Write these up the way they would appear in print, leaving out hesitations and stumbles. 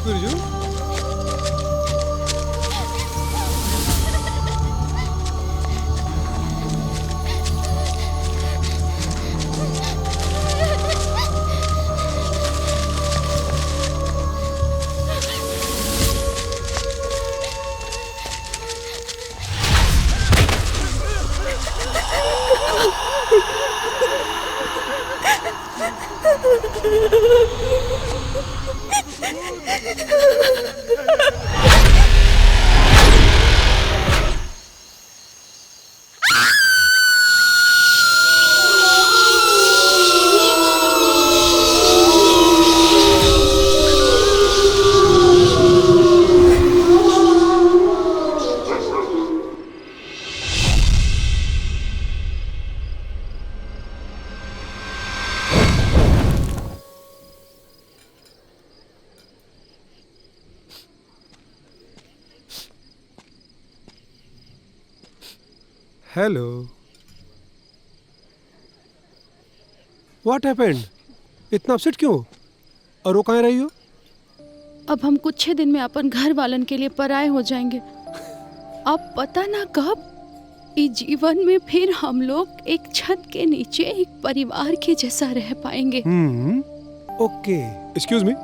गुरुजू। Hello, what happened? इतना upset क्यों? और वो कहाँ रही हो? अब हम कुछ ही दिन में अपन घर वालन के लिए पराए हो जाएंगे। अब पता ना कब इस जीवन में फिर हम लोग एक छत के नीचे एक परिवार के जैसा रह पाएंगे। Okay, excuse me.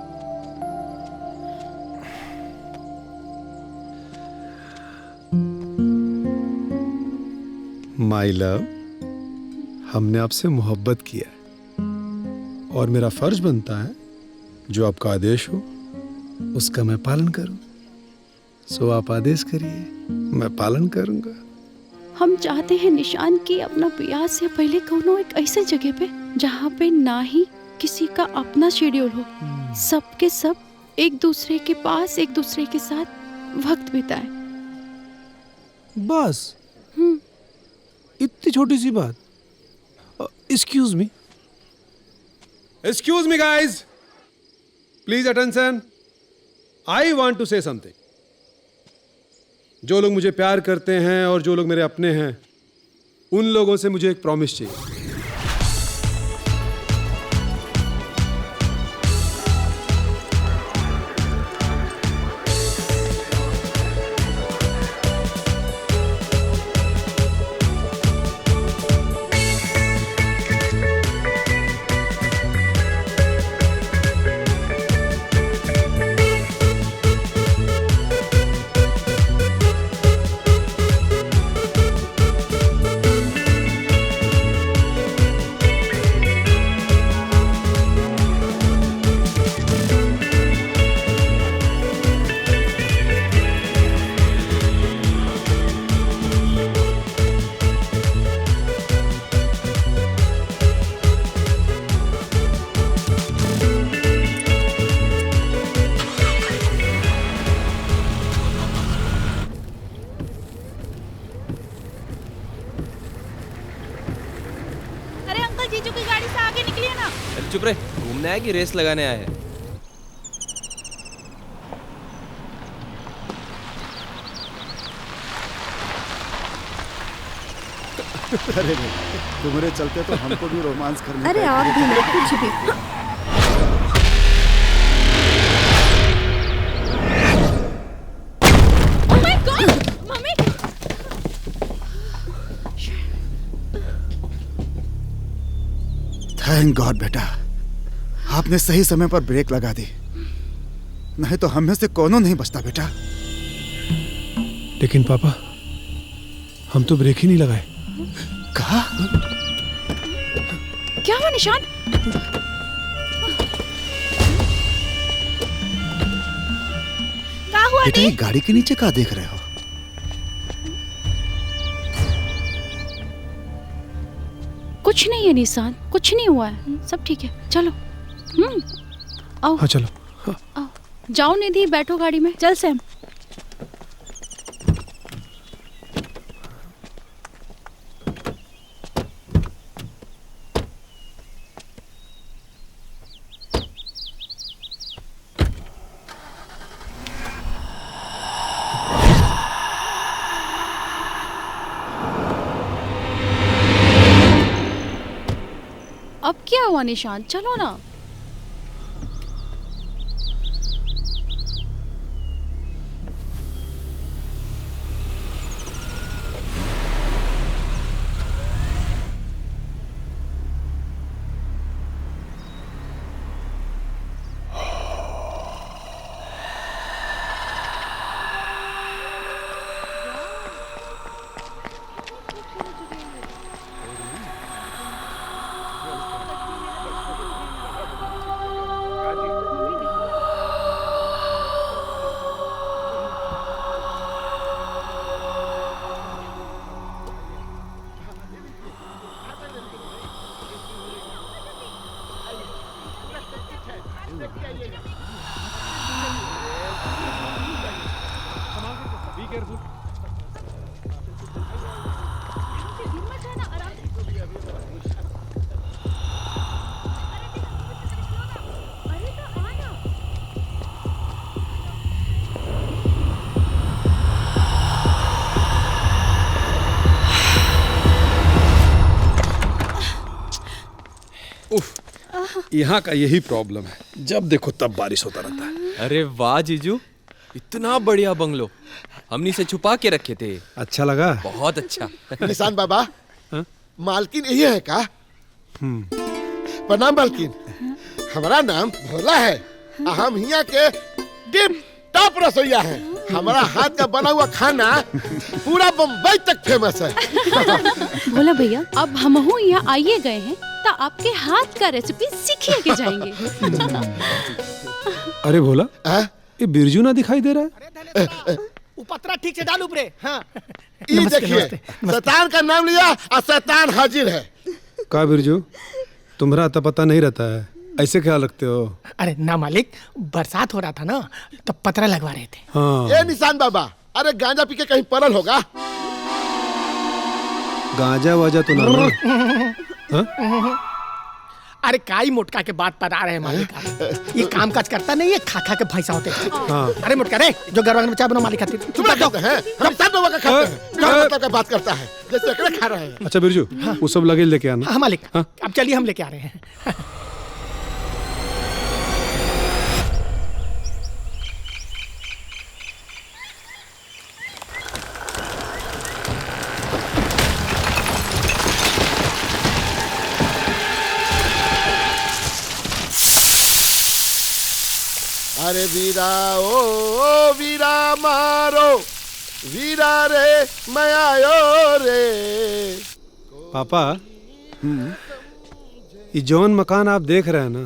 My love, हमने आपसे मोहब्बत किया है और मेरा फर्ज बनता है जो आपका आदेश हो उसका मैं पालन करूं। सो आप आदेश करिए, मैं पालन करूंगा। हम चाहते हैं निशान की अपना ब्याह से पहले कोनो एक ऐसे जगह पे जहाँ पे ना ही किसी का अपना शेड्यूल हो, सबके सब एक दूसरे के पास एक दूसरे के साथ वक्त बिताए। बस इतनी छोटी सी बात। Excuse me, excuse me guys, please attention. I want to say something. जो लोग मुझे प्यार करते हैं और जो लोग मेरे अपने हैं, उन लोगों से मुझे एक प्रॉमिस चाहिए। जीजू की गाड़ी से आगे निकलिए ना। अरे चुप रहे, घूमने आए कि रेस लगाने आए हैं? अरे तुम्हारे चलते तो हमको भी रोमांस करने। अरे आप भी ना कुछ भी। Oh my God, mummy! Thank God बेटा, आपने सही समय पर ब्रेक लगा दी, नहीं तो हम में से कोनो नहीं बचता बेटा। लेकिन पापा, हम तो ब्रेक ही नहीं लगाए। कहा? क्या हुआ निशान? क्या हुआ? बेटा ये गाड़ी के नीचे क्या देख रहे हो? कुछ नहीं है निशान, कुछ नहीं हुआ है, सब ठीक है। चलो आओ। हाँ चलो। आओ, जाओ निधि, बैठो गाड़ी में। चल सैम। अब क्या हुआ निशान, चलो ना। यहाँ का यही प्रॉब्लम है, जब देखो तब बारिश होता रहता है। अरे वाह जीजू, इतना बढ़िया बंगलो हमनी से छुपा के रखे थे। अच्छा लगा? बहुत अच्छा। निशान बाबा, हाँ? मालकिन यही है का? प्रणाम मालकिन, हमारा नाम भोला है। हम यहाँ के टिप टॉप रसोईया हैं। हमारा हाथ का बना हुआ खाना पूरा बम्बई तक फेमस है। भोला भैया, अब हमहू यहाँ आइए गए हैं तो आपके हाथ का रेसिपी सीखिए के जाएंगे। अरे भोला, हाँ? ये बिरजू ना दिखाई दे रहा है? पत्रा ठीक से डाल ऊपरे। हाँ। ये देखिए, शैतान का नाम लिया और शैतान हाजिर है। का बिरजू, तुम्हारा अता पता नहीं रहता है, ऐसे ख्याल रखते हो? अरे ना मालिक, बरसात हो रहा था ना तो पत्रा लगवा रहे थे। हाँ। ए निशान बाबा, अरे गांजा पी के कहीं परल होगा? गांजा वाजा तो ना? हाँ? अरे काई मोटका के बात पर आ रहे हैं मालिक आप। ये काम काज करता नहीं है, खा खा के भैंसा होते हैं। हाँ। अरे मोटका रे, जो गरबा में चाय बनाओ मालिक खातिर। तुम लोग खाते हैं, हम निशान बाबा का खाते हैं। क्या मतलब का बात करता है, जैसे अकेले खा रहे हैं। अच्छा बिरजू, वो सब लगेज लेके आना। हाँ मालिक, हाँ? अब चलिए हम लेके आ रहे हैं। अरे वीरा ओ वीरा मारो, वीरा रे मैं आयो रे। पापा, ये जौन मकान आप देख रहे हैं ना,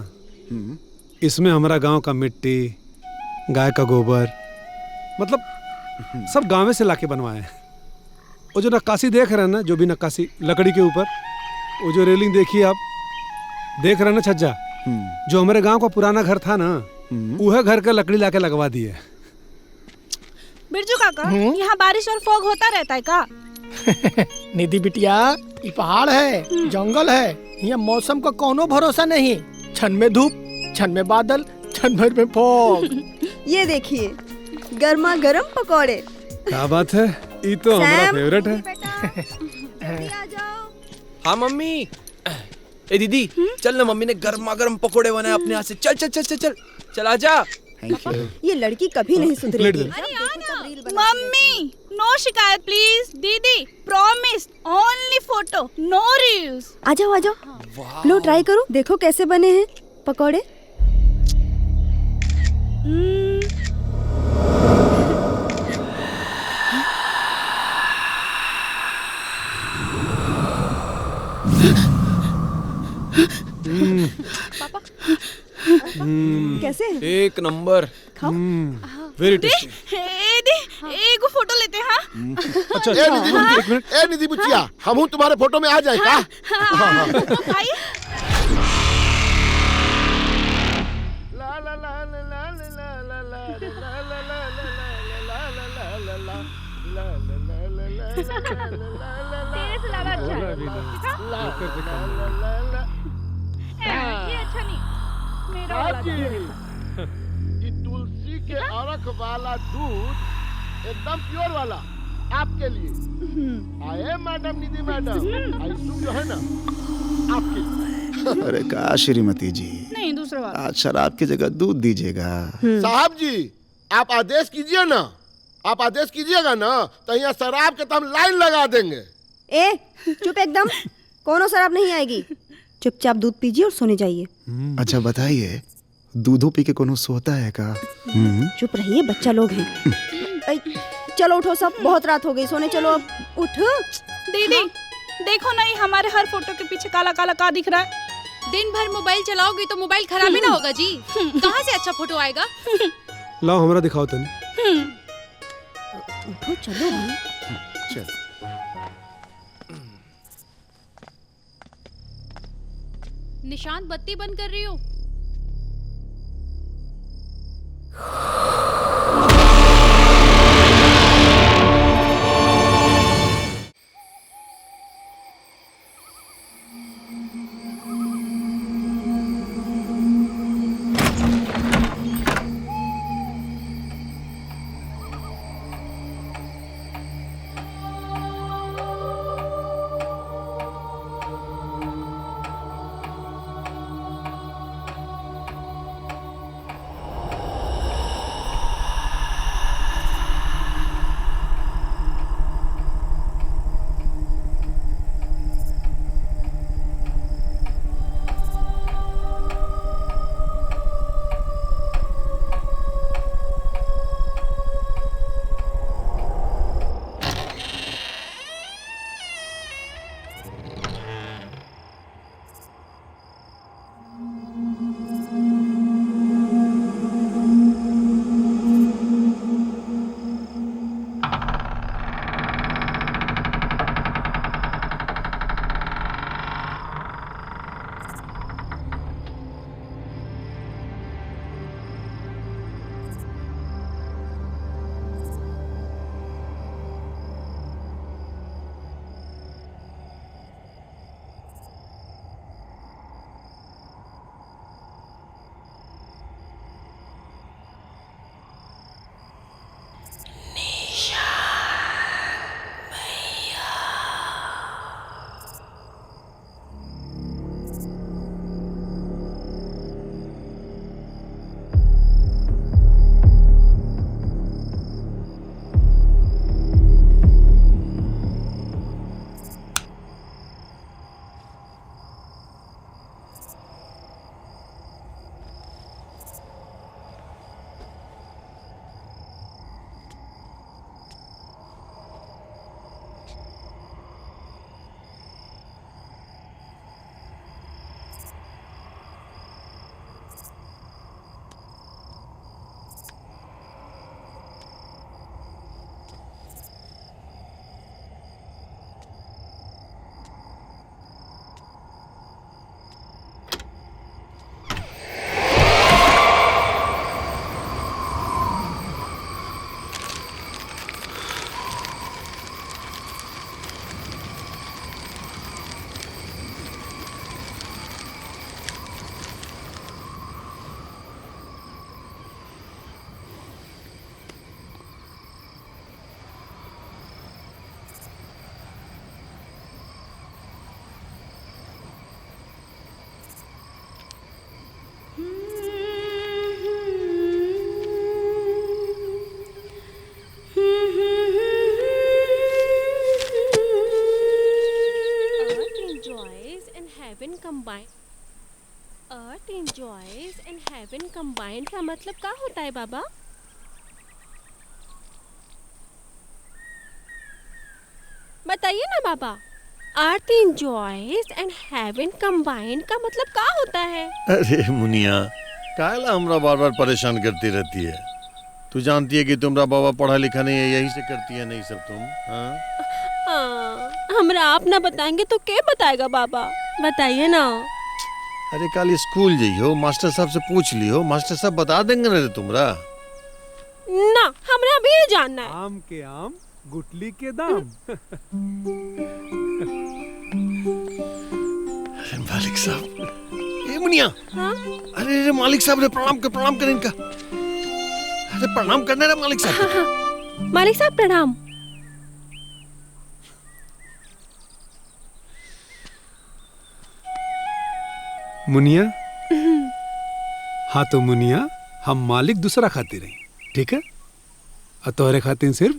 इसमें हमारा गांव का मिट्टी, गाय का गोबर, मतलब सब गांव से लाके बनवाए हैं। वो जो नक्काशी देख रहे हैं ना, जो भी नक्काशी लकड़ी के ऊपर, वो जो रेलिंग देखिए आप, देख रहे हैं ना छज्जा, जो हमारे गांव का पुराना घर था ना, वह घर का लकड़ी लाके लगवा दिए। बिरजू काका, यहाँ बारिश और फॉग होता रहता है का? निधि बिटिया, ये पहाड़ है, जंगल है, यहाँ मौसम का कोनो भरोसा नहीं। क्षण में धूप, क्षण में बादल, क्षण भर में फॉग। ये देखिए, गर्मा गर्म पकौड़े। क्या बात है, ये तो हमारा फेवरेट है। आ जाओ। हाँ मम्मी। ए दीदी, चल ना, मम्मी ने गर्मा गर्म पकोड़े बनाए अपने हाथ से। चल चल चल चल चल चल आजा। ये लड़की कभी नहीं सुधरेगी। मम्मी, नो शिकायत प्लीज। दीदी, promise, only photo, no reels. आ जाओ आ जाओ, लो ट्राई करो, देखो कैसे बने हैं पकौड़े। कैसे हैं? एक नंबर, खाओ। Very tasty. एगो फोटो लेते हैं। हाँ? अच्छा, ए निधि बुच्चिया, ए निधि बुच्चिया, हम तुम्हारे फोटो में आ जाए का? आइए। तेरे से ज्यादा अच्छा है। ये अच्छा नहीं, मेरा वाला ये तुलसी के अरख वाला दूध एकदम प्योर वाला आपके लिए आए मैडम, निधि मैडम। आइसक्रीम जो है ना आपके लिए। अरे का श्रीमती जी, नहीं, दूसरा वाला। आज शराब की जगह दूध दीजिएगा। साहब जी, आप आदेश कीजिए ना, आप आदेश कीजिएगा ना, तो यहाँ शराब के तो हम लाइन लगा देंगे। ए चुप एकदम, कोनो शराब नहीं आएगी। चुपचाप दूध पीजिए और सोने जाइए। अच्छा बताइए, दूधो पी के कोनो सोता है का? चुप रहिए, बच्चा लोग हैं। ऐ, चलो उठो सब, बहुत रात हो गई, सोने चलो अब। उठ। दीदी, देखो ना, ये हमारे हर फोटो के पीछे काला काला का दिख रहा है। दिन भर मोबाइल चलाओगी तो मोबाइल खराब ही ना होगा जी। कहाँ से अच्छा फोटो आएगा? लाओ हमारा दिखाओ तुम। उठो चलो। चल। निशांत, बत्ती बंद कर रही हो? कंबाइंड का मतलब क्या होता है बाबा? बताइए ना बाबा। अर्थ एंजॉयज एंड हेवन कंबाइंड का मतलब क्या होता है? अरे मुनिया, कायला हमरा बार बार परेशान करती रहती है। तू जानती है कि तुम्हारा बाबा पढ़ा लिखा नहीं है, यही से करती है नहीं सब तुम। हाँ, हमरा आप ना बताएंगे तो क्या बताएगा बाबा? बताइए ना। अरे कल स्कूल जाइयो, मास्टर साहब से पूछ लियो, मास्टर साहब बता देंगे ना तुमरा। ना, हमरा भी ये जानना है। आम के आम गुटली के दाम। अरे मालिक साहब, ये मुनिया। हाँ? अरे मालिक साहब ने प्रणाम कर इनका। अरे प्रणाम करने रे मालिक साहब। हाँ। मालिक साहब प्रणाम। मुनिया। हाँ तो मुनिया, हम मालिक दूसरा खातिर हैं, ठीक है? और तोहरे खातिर सिर्फ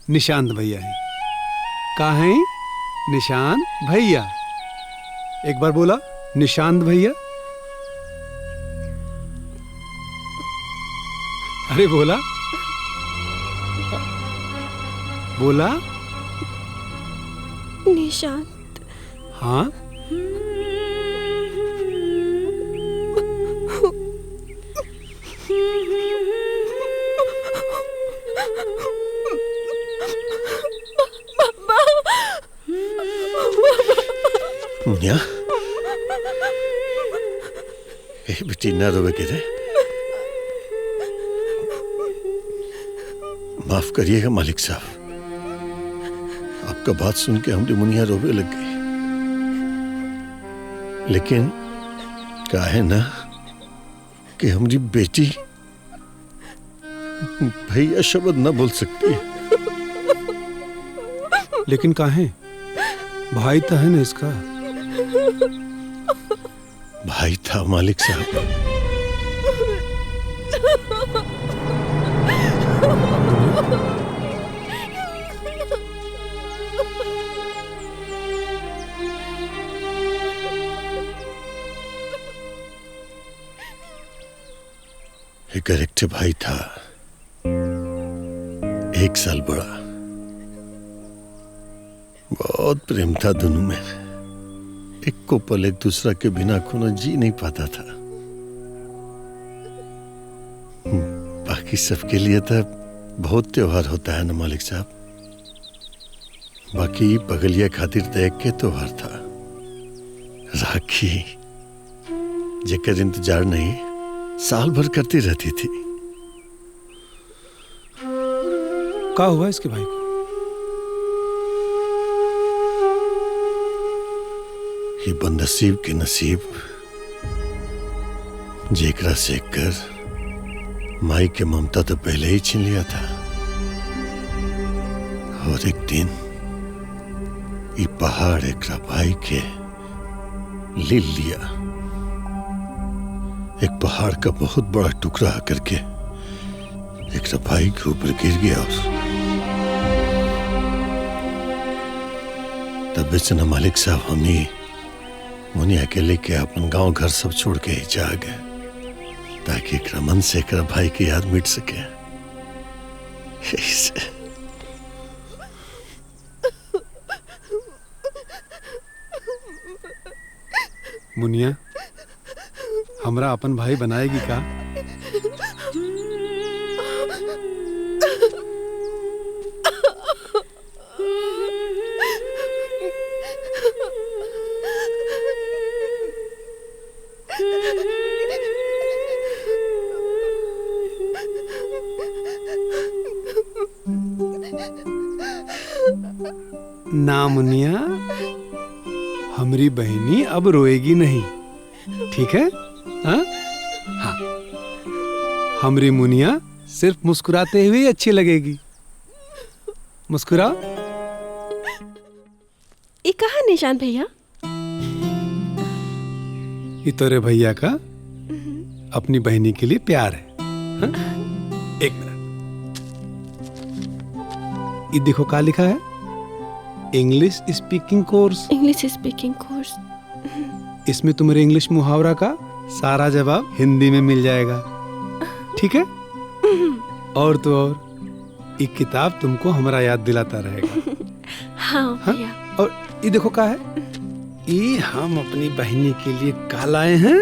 निशांत भैया हैं। का है? निशांत भैया। एक बार बोला, निशांत भैया। अरे बोला बोला। निशांत। हाँ। मुनिया, ए बेटी ना रोवे के रे। माफ करिएगा मालिक साहब, आपका बात सुन के हमारी मुनिया रोवे लग गई। लेकिन क्या है ना कि हमारी बेटी भैया शब्द न बोल सकती है। लेकिन काहे? भाई तो है ना इसका। भाई था मालिक साहब। एक करेक्ट भाई था, 1 साल बड़ा। बहुत प्रेम था दोनों में। एक को पल एक दूसरा के बिना कोनो जी नहीं पाता था। बाकी सबके लिए तो बहुत त्योहार होता है ना मालिक साहब। बाकी बगलिया खातिर देख के त्योहार था। राखी जेकर इंतजार नहीं साल भर करती रहती थी। क्या हुआ इसके भाई को? ये बदनसीब के नसीब जेकरा से कर माई के ममता तो पहले ही छीन लिया था। और एक दिन ये पहाड़ एकरा भाई के ले लिया। एक पहाड़ का बहुत बड़ा टुकड़ा करके एकरा भाई के ऊपर गिर गया। और तब से न मालिक साहब हम ही मुनिया के लेके अपन गांव घर सब छोड़ के ही जा गए, ताकि एकरा मन से एकरा भाई की याद मिट सके। ऐसे मुनिया, हमरा अपन भाई बनाएगी का? ना मुनिया, हमारी बहनी अब रोएगी नहीं, ठीक है? हाँ? हाँ। हमारी मुनिया सिर्फ मुस्कुराते हुए अच्छी लगेगी। मुस्कुराओ। ये कहा निशांत भैया? ये तोरे भैया का अपनी बहनी के लिए प्यार है। हाँ? एक मिनट, ये देखो क्या लिखा है? English speaking course. English speaking course. इसमें तुम्हारे इंग्लिश मुहावरा का सारा जवाब हिंदी में मिल जाएगा, ठीक है? और तो और ये किताब तुमको हमारा याद दिलाता रहेगा। हाँ भैया। और ये देखो क्या है, ये हम अपनी बहनी के लिए का लाए हैं,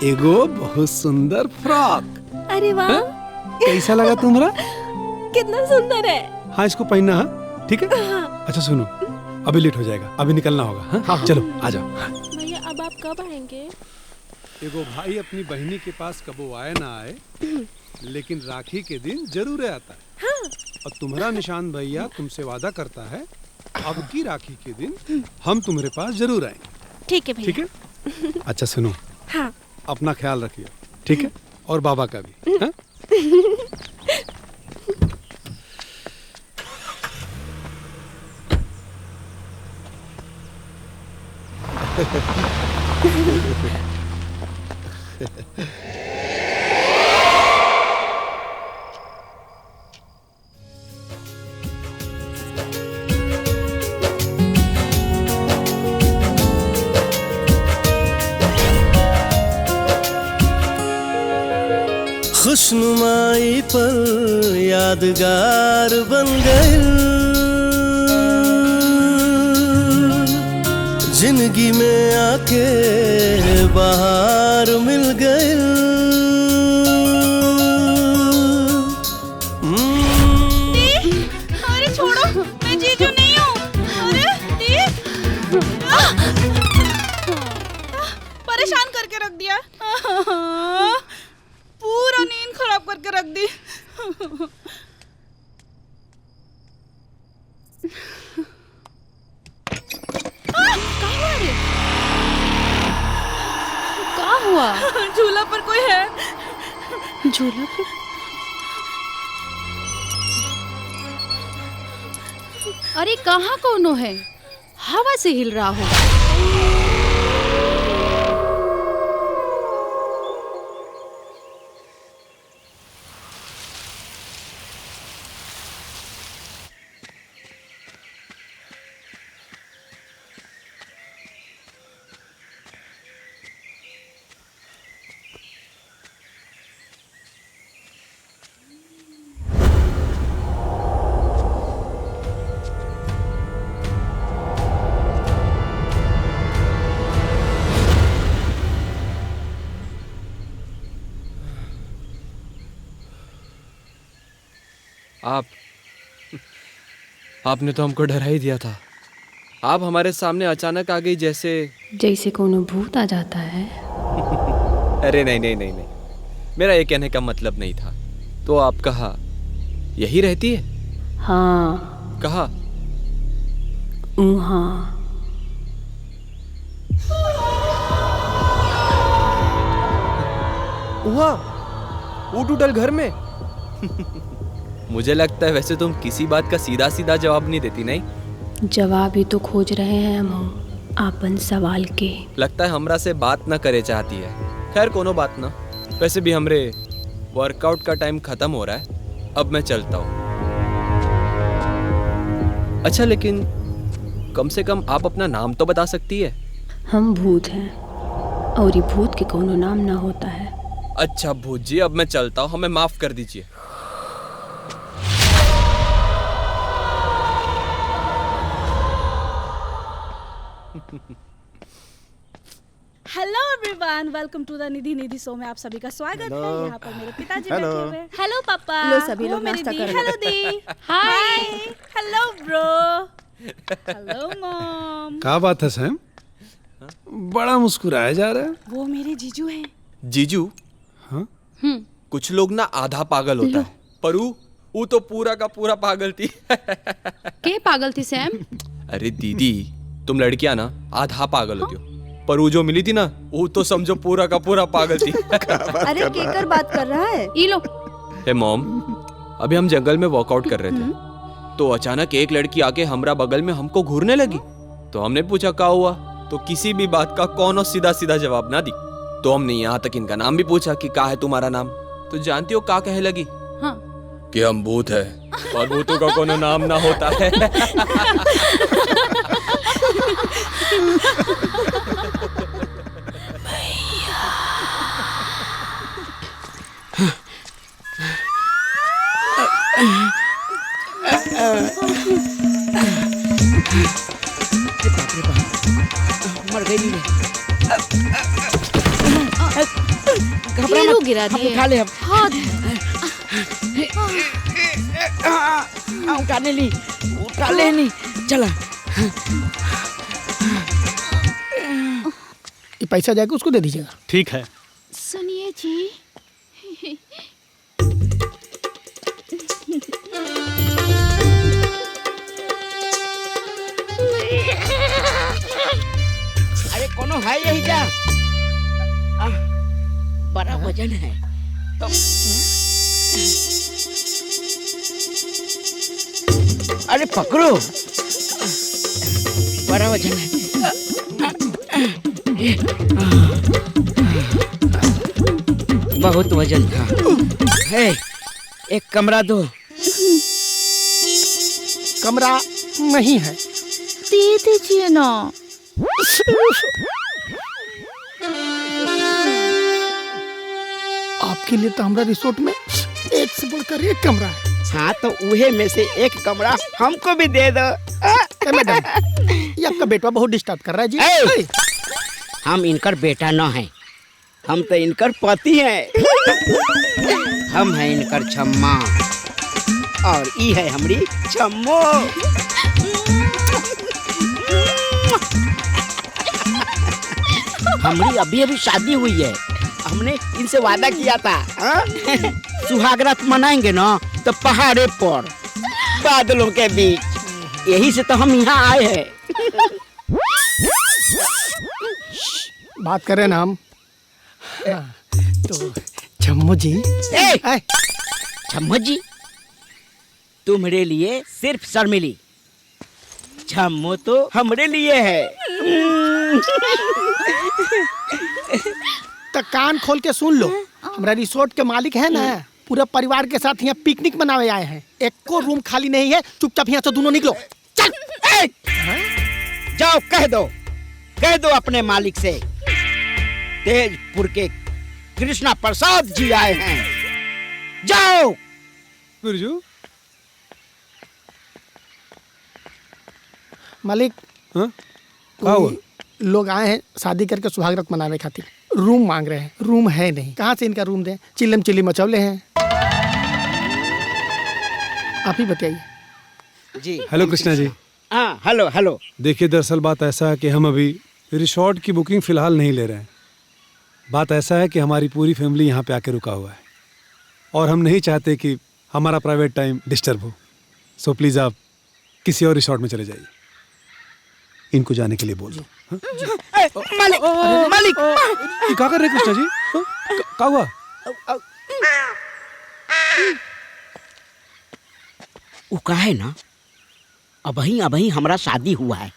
एगो बहुत सुंदर फ्रॉक। अरे वाह, कैसा लगा तुम्हारा? कितना सुंदर है। हाँ, इसको पहनना है, ठीक है? अच्छा सुनो, अभी लेट हो जाएगा, अभी निकलना होगा। हाँ? हाँ, चलो आ जाओ। भैया अब आप कब आएंगे? एगो भाई अपनी बहनी के पास कबो आए ना आए, लेकिन राखी के दिन जरूर आता है। हाँ। और तुम्हारा निशान भैया तुमसे वादा करता है, अब की राखी के दिन हम तुम्हारे पास जरूर आएंगे। ठीक है भैया। ठीक है? अच्छा सुनो, हाँ। अपना ख्याल रखिए, ठीक है? और बाबा का भी। हाँ? खुशनुमाई पर यादगार बन गए, जिंदगी में आके बाहर मिल गए। अरे छोड़ो, मैं जीजू नहीं हूँ। अरे दी, परेशान करके रख दिया, पूरा नींद खराब करके रख दी। क्या हुआ? झूला पर कोई है। झूला पर? अरे कहाँ कोनो है? हवा से हिल रहा होगा। आपने तो हमको डरा ही दिया था। आप हमारे सामने अचानक आ गई, जैसे कोनो भूत आ जाता है। अरे नहीं नहीं नहीं नहीं, मेरा ये कहने का मतलब नहीं था। तो आप कहाँ यही रहती है? हाँ। कहाँ? वहाँ। वहाँ वो टूटल घर में? मुझे लगता है वैसे तुम किसी बात का सीधा सीधा जवाब नहीं देती, नहीं? जवाब ही तो खोज रहे हैं हम आपन सवाल के। लगता है हमरा से बात ना करे चाहती है। खैर कोनो बात ना, वैसे भी हमरे वर्कआउट का टाइम खत्म हो रहा है, अब मैं चलता हूँ। अच्छा लेकिन कम से कम आप अपना नाम तो बता सकती है। हम भूत हैं और ये भूत के कोनो नाम ना होता है। अच्छा भूत जी, अब मैं चलता हूँ, हमें माफ कर दीजिए। Hello everyone, welcome to the Nidhi show में आप सभी का स्वागत है। यहाँ पर मेरे पिताजी बैठे हुए हैं। हेलो पापा। लो सभी लोग मेरी नाश्ता दी। कर लो। हेलो दी। Hi. Hello bro. Hello mom. क्या बात है सैम, बड़ा मुस्कुराया जा रहा है। वो मेरे जीजू हैं। जीजू? हाँ? कुछ लोग ना आधा पागल होता है, पर वो तो पूरा का पूरा पागल थी। के पागल थी सैम? अरे दीदी, तुम लड़कियां ना आधा पागल होती हो, पर वो जो मिली थी ना, वो तो समझो पूरा का पूरा पागल थी। अरे केकर बात कर रहा है? ये लो। हे मॉम, अभी हम जंगल में वर्कआउट कर रहे थे, तो अचानक एक लड़की आके हमरा बगल में हमको घूरने लगी। तो हमने पूछा क्या हुआ, तो किसी भी बात का कौनो सीधा सीधा जवाब ना दी। तो हमने यहाँ तक इनका नाम भी पूछा कि क्या है तुम्हारा नाम, तो जानती हो क्या कहे लगी? हाँ। कि हम भूत है और भूतों का कोनो नाम ना होता है। मर गई नहीं हीरो गिरा दिए। उठा ले हम। हाँ उठाने ली, उठा ले नहीं। चला। ये पैसा जाके उसको दे दीजिएगा। ठीक है। सुनिए जी, अरे कोनो है यही जा। बड़ा वजन है। अरे पकड़ो, बड़ा वजन है। बहुत वजन था। है, एक कमरा दो। कमरा नहीं है। दे दीजिए ना। आपके लिए तो हमारा रिसोर्ट में एक से बढ़कर एक कमरा है। हाँ तो उहे में से एक कमरा हमको भी दे दो। मैडम, ये आपका बेटा बहुत डिस्टर्ब कर रहा है जी। हम इनकर बेटा न हैं, हम तो इनकर पति हैं। हम हैं इनकर छम्मा और ई है हमारी छम्मो। हमारी अभी अभी शादी हुई है। हमने इनसे वादा किया था सुहागरात मनाएंगे ना तो पहाड़े पर बादलों के बीच। यही से तो हम यहाँ आए हैं। बात करें ना हम। तो छम्मो जी। छम्मो जी, तुम्हारे लिए सिर्फ शर्मिली। छम्मो तो हमरे लिए है। तो कान खोल के सुन लो, हमारा रिसोर्ट के मालिक है ना, पूरे परिवार के साथ यहाँ पिकनिक मनावे आए हैं। एक को रूम खाली नहीं है। चुपचाप यहाँ से दोनों निकलो। चल। जाओ कह दो अपने मालिक से तेजपुर के कृष्णा प्रसाद जी आए हैं। जाओ। बिरजू। मालिक, लोग आए हैं शादी करके सुहागरात मनाने खातिर। रूम मांग रहे हैं। रूम है नहीं। कहाँ से इनका रूम दें? चिल्लम चिल्ली मचौले हैं। आप ही बताइए जी। हेलो कृष्णा जी। हाँ हेलो। देखिए, दरअसल बात ऐसा है कि हम अभी रिसोर्ट की बुकिंग फिलहाल नहीं ले रहे हैं। बात ऐसा है कि हमारी पूरी फैमिली यहाँ पे आके रुका हुआ है और हम नहीं चाहते कि हमारा प्राइवेट टाइम डिस्टर्ब हो। सो प्लीज़ आप किसी और रिसोर्ट में चले जाइए। इनको जाने के लिए बोल दो। मालिक ये क्या कर रहे कृष्णा जी? क्या हुआ? वो का है ना, अबही हमारा शादी हुआ है।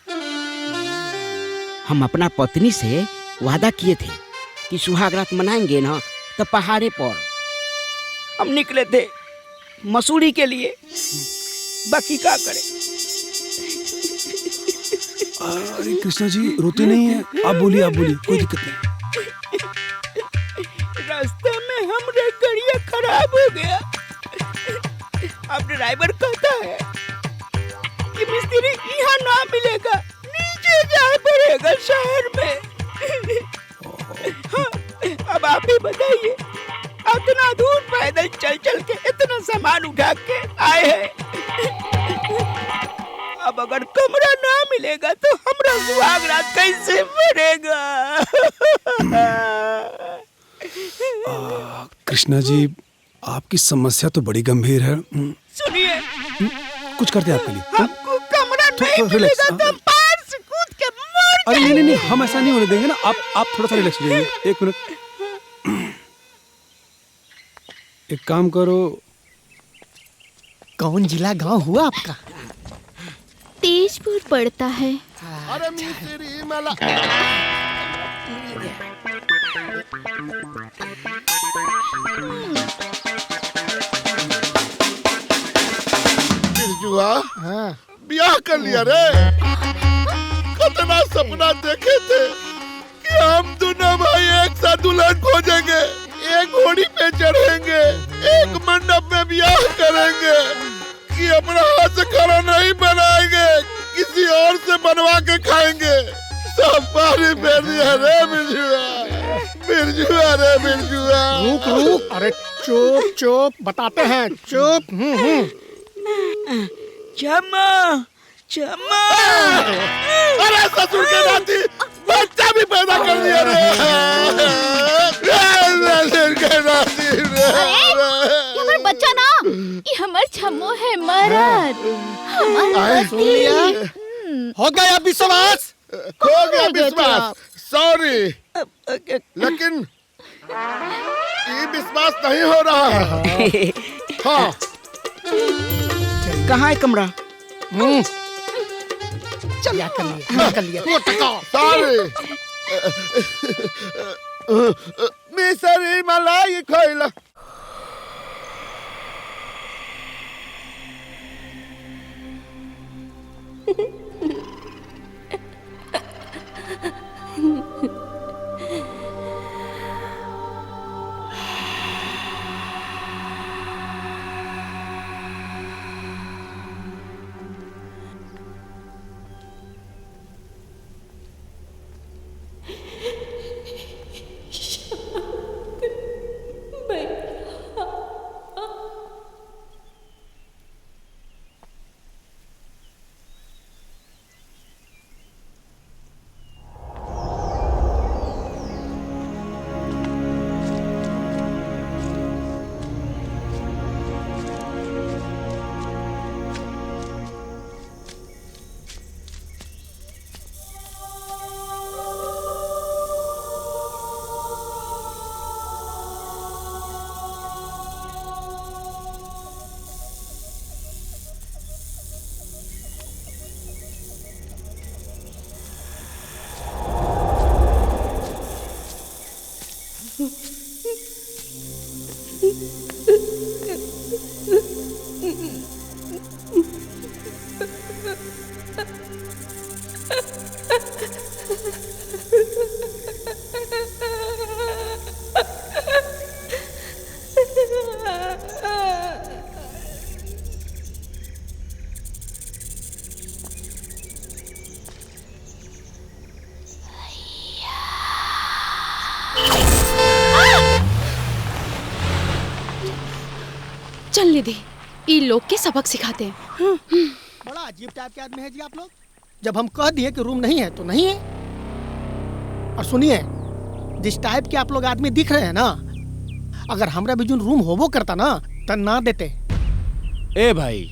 हम अपना पत्नी से वादा किए थे कि सुहागरात मनाएंगे ना तो पहाड़े पर। हम निकले थे मसूरी के लिए। बाकी क्या करें? अरे कृष्णा जी, रोते नहीं है। आप बोलिए कोई दिक्कत नहीं। रास्ते में हमरे गाड़ियाँ खराब हो गया। अब ड्राइवर कहता है कि मिस्त्री यहाँ ना मिलेगा, नीचे जाए पड़ेगा शहर में। अब आप ही बताइए, इतना दूर पैदल चल के इतना सामान उठा के आए हैं। अब अगर कमरा ना मिलेगा तो हमरा सुहागरात कैसे मनेगा? कृष्णा जी, आपकी समस्या तो बड़ी गंभीर है। सुनिए, कुछ करते हैं आपके लिए। हमको कमरा नहीं मिलेगा तो बाहर से कूद के मर अरे नहीं, हम ऐसा नहीं होने देंगे ना। आप थोड़ा सा रिलैक्स हो जाइए। एक मिनट। एक काम करो। कौन जिला गांव हुआ आपका? तेजपुर पड़ता है। अरे मिस्त्री मला बिरजुआ, ब्याह कर लिया रे। कितना सपना देखे थे कि हम दोनों भाई एक साथ दुल्हन खोजेंगे, एक घोड़ी पे चढ़ेंगे, एक मंडप में ब्याह करेंगे। कि अपना हाथ से खाना नहीं बनाएंगे, किसी और से बनवा के खाएंगे। सब पानी फेर दिया रे बिरजुआ, बिरजुआ रे बिरजुआ। रुक रुक, अरे चुप चुप, बताते हैं, चुप। क्षमा क्षमा। अरे ससुर के नाती बच्चा भी पैदा कर दिया रे। ससुर के नाती रे। ये हमार बच्चा ना, ये हमार छम्मो है मरद। हमार सुन लिया? हो गया विश्वास? हो गया विश्वास। सॉरी, लेकिन ये विश्वास नहीं हो रहा है। हाँ, कहाँ है कमरा? चल या कर लिया। सॉरी। मिसरी मलाई खोइला। चल निधि, ई लोग के सबक सिखाते हैं। बड़ा अजीब टाइप के आदमी है जी आप लोग। जब हम कह दिए कि रूम नहीं है तो नहीं है। और सुनिए, जिस टाइप के आप लोग आदमी दिख रहे हैं ना, अगर हमरा भी जो रूम होबो करता ना तो ना देते। ए भाई,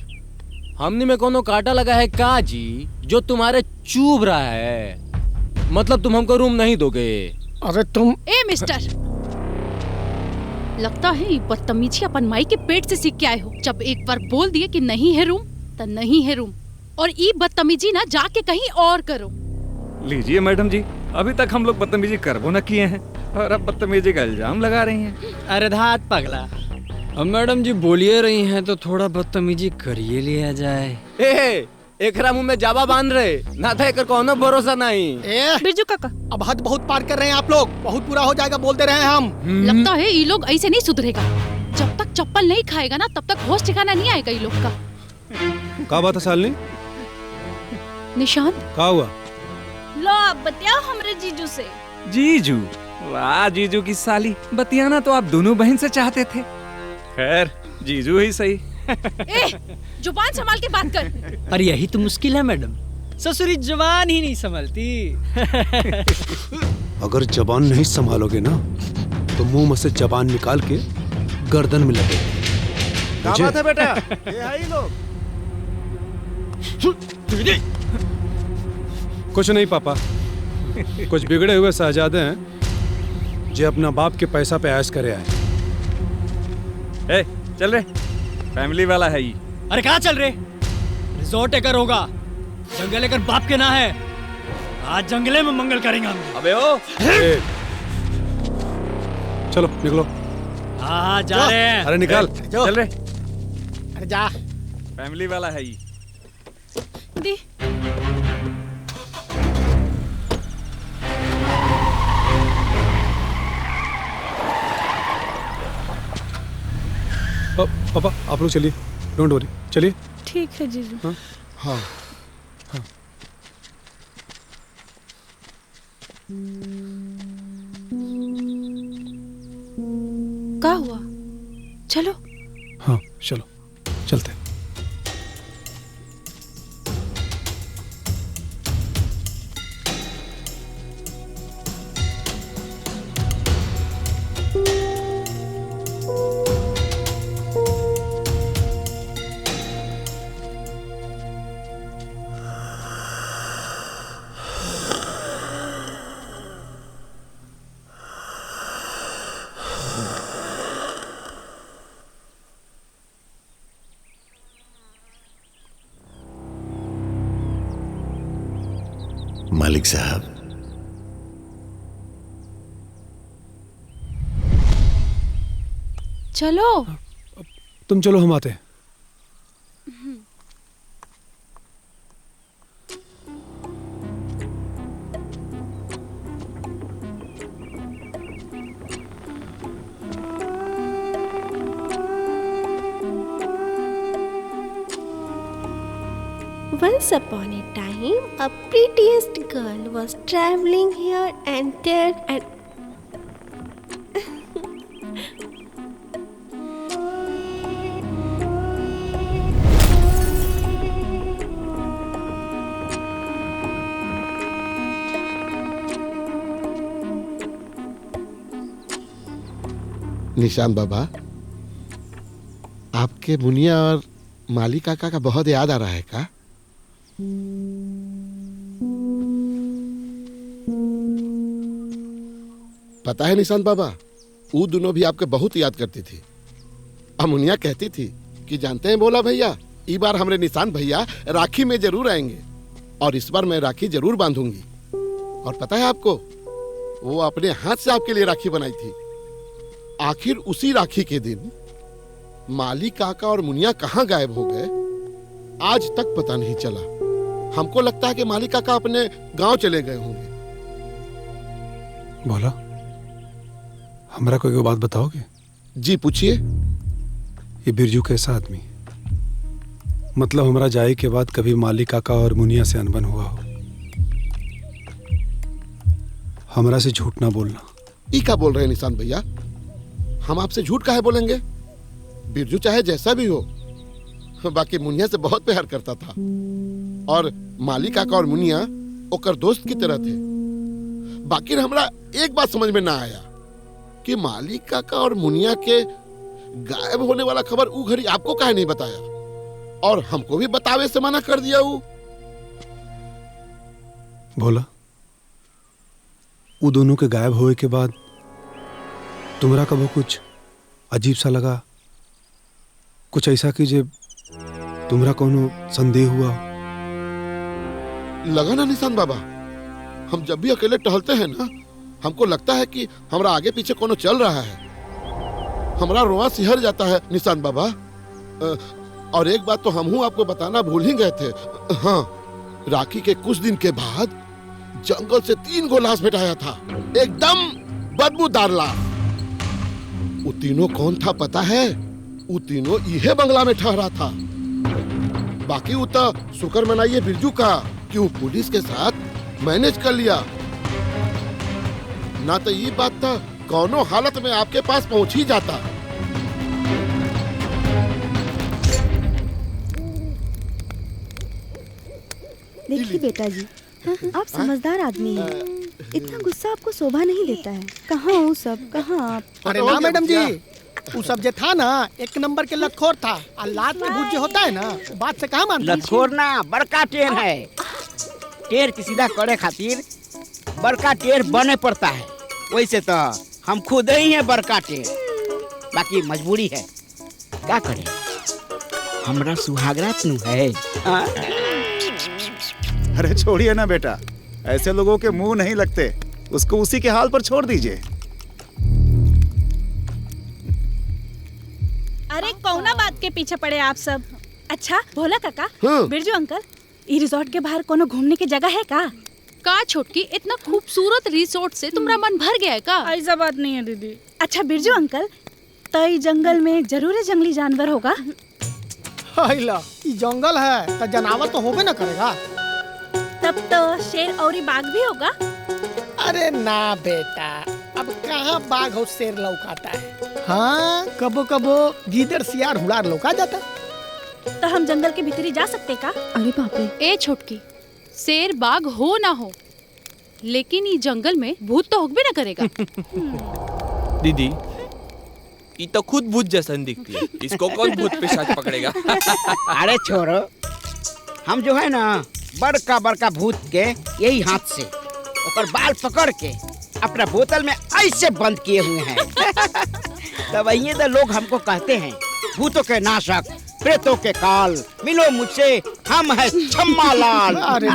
हमने में कोनो कांटा लगा है का जी जो तुम्हारे चुभ रहा है? मतलब तुम हमको रूम नहीं दोगे? अरे तुम ए मिस्टर, लगता है ये बदतमीजी अपन माई के पेट से सीख के आए हो। जब एक बार बोल दिए कि नहीं है रूम तो नहीं है रूम, और ये बदतमीजी ना जाके कहीं और करो। लीजिए मैडम जी, अभी तक हम लोग बदतमीजी करबो न किए हैं और अब बदतमीजी का इल्जाम लगा रही हैं। अरे धात पगला, अब मैडम जी बोलिए रही हैं तो थोड़ा बदतमीजी करिए लिया जाए। ए, एकरा मुंह में जावा बांध रहे ना था, एकर कोनो भरोसा नहीं। बिरजू काका, अब हद बहुत पार कर रहे हैं आप लोग। बहुत बुरा हो जाएगा बोलते रहे हम। लगता है ये लोग ऐसे नहीं सुधरेगा। जब तक चप्पल नहीं खाएगा ना तब तक होश ठिकाना नहीं आएगा ये लोग का। का बात है सालनी? निशांत, का हुआ? लो आप बतियाओ हमरे जीजू से। जीजू? वाह जीजू की साली, बतियाना तो आप दोनों बहन से चाहते थे। खैर जीजू ही सही। ए, जुबान संभाल के बात कर। अरे यही तो मुश्किल है मैडम, ससुरी जुबान ही नहीं संभलती। अगर जबान नहीं संभालोगे ना तो मुंह में से जबान निकाल के गर्दन में लगे। क्या बात है बेटा? ये आई लोग। कुछ नहीं पापा, कुछ बिगड़े हुए शहजादे हैं जो अपना बाप के पैसा पे ऐश करे आए। ए, चल रे, फैमिली वाला है ये। अरे कहाँ चल रहे? रिजॉर्ट एकर होगा, जंगल एकर बाप के ना है। आज जंगले में मंगल करेंगे हम। अबे ओ, चलो निकलो। हाँ जा रहे हैं। अरे निकाल, चल रे। अरे जा, फैमिली वाला है ये। दी पापा आप लोग चलिए, डोंट वरी, चलिए। ठीक है जीजू। हाँ हाँ हाँ। क्या हुआ? चलो। हाँ चलो चलते। मालिक साहब, चलो। तुम चलो, हम आते हैं। Once upon a time, a prettiest girl was traveling here and there and निशान बाबा, आपके मुनिया और माली काका का बहुत याद आ रहा है का? पता है निशान बाबा, वो दोनों भी आपके बहुत याद करती थी। अमुनिया कहती थी कि जानते हैं बोला भैया, इस बार हमारे निशान भैया राखी में जरूर आएंगे और इस बार मैं राखी जरूर बांधूंगी। और पता है आपको, वो अपने हाथ से आपके लिए राखी बनाई थी। आखिर उसी राखी के दिन माली काका और मुनिया कहाँ गायब हो गए, आज तक पता नहीं चला। हमको लगता है कि माली काका अपने गांव चले गए होंगे। बोला, हमरा कोई बात बताओगे? जी पूछिए। ये बिरजू कैसा आदमी? मतलब हमरा जाए के बाद कभी माली काका और मुनिया से अनबन हुआ हो? हमरा से झूठ ना बोलना। ई क्या बोल रहे हैं निशान भैया? हम आपसे झूठ काहे बोलेंगे? बिरजू चाहे जैसा भी हो, बाकी मुनिया से बहुत प्यार करता था और माली काका और मुनिया ओकर दोस्त की तरह थे। बाकी हमरा एक बात समझ में ना आया कि माली काका और मुनिया के गायब होने वाला खबर ऊ घड़ी आपको काहे नहीं बताया और हमको भी बतावे से मना कर दिया। बोला, वो दोनों के गायब होए के बाद तुम्हारा कबो कुछ अजीब सा लगा? कुछ ऐसा कि जे तुम्हारा कोनो संदेह हुआ? लगा ना निशान बाबा, हम जब भी अकेले टहलते हैं ना, हमको लगता है कि हमरा आगे पीछे कोनो चल रहा है। हमरा रोआ सिहर जाता है निशान बाबा। और एक बात तो हमहू आपको बताना भूल ही गए थे। हाँ, राखी के कुछ दिन के बाद जंगल से 3 गो लाश भेटाया था, एकदम बदबूदार लाश। वो तीनों कौन था पता है? वो तीनों इहे बंगला में ठहरा था। बाकी वो तो शुक्र मनाइए बिरजू का कि वो पुलिस के साथ मैनेज कर लिया, ना तो ये बात था कौनो हालत में आपके पास पहुंच ही जाता। देखिए बेटा जी, आप समझदार आदमी हैं। इतना गुस्सा आपको शोभा नहीं देता है। कहाँ वो सब, कहाँ आप? अरे ना मैडम जी, वो सब जो था ना, एक नंबर के लतखोर था। और लात में भूत जो होता है ना, बात से कहाँ मानता? लतखोर ना, बड़का टेर है। टेर की सीधा करे खातिर बड़का टेर बने पड़ता है। वैसे तो हम खुद ही हैं बड़का टेर, बाकी मजबूरी है, क्या करें? हमरा सुहागरात नु है। अरे छोड़िए ना बेटा, ऐसे लोगों के मुंह नहीं लगते। उसको उसी के हाल पर छोड़ दीजिए। अरे कौना बात के पीछे पड़े आप सब? अच्छा भोला काका, बिरजू अंकल, ई रिजॉर्ट के बाहर कोनो घूमने की जगह है का? का छोटकी, इतना खूबसूरत रिसोर्ट से तुम्हारा मन भर गया है का? ऐसा बात नहीं है दीदी। अच्छा बिरजू अंकल, तो ई जंगल में जरूर जंगली जानवर होगा? हाइला ये जंगल है तो जानवर तो होबे ना करेगा। तब तो शेर और बाघ भी होगा। अरे ना बेटा, अब कहाँ बाघ और शेर लौकाता है। हाँ कबो कबो गीदड़ सियार हुड़ार लौका जाता। तो हम जंगल के भीतरी जा सकते का? अरे बाप रे। ए छोटकी, शेर बाघ हो ना हो, लेकिन ये जंगल में भूत तो होबे ना करेगा। दीदी, ये तो खुद भूत जैसा दिखती है, इसको कौन भूत पिशाच पकड़ेगा? अरे छोरो, हम जो है ना बड़का बड़का भूत के यही हाथ से और बाल पकड़ के अपना बोतल में ऐसे बंद किए हुए हैं। तब वही तो लोग हमको कहते हैं भूतों के नाशक, प्रेतों के काल, मिलो मुझसे, हम है छम्मा लाल। अरे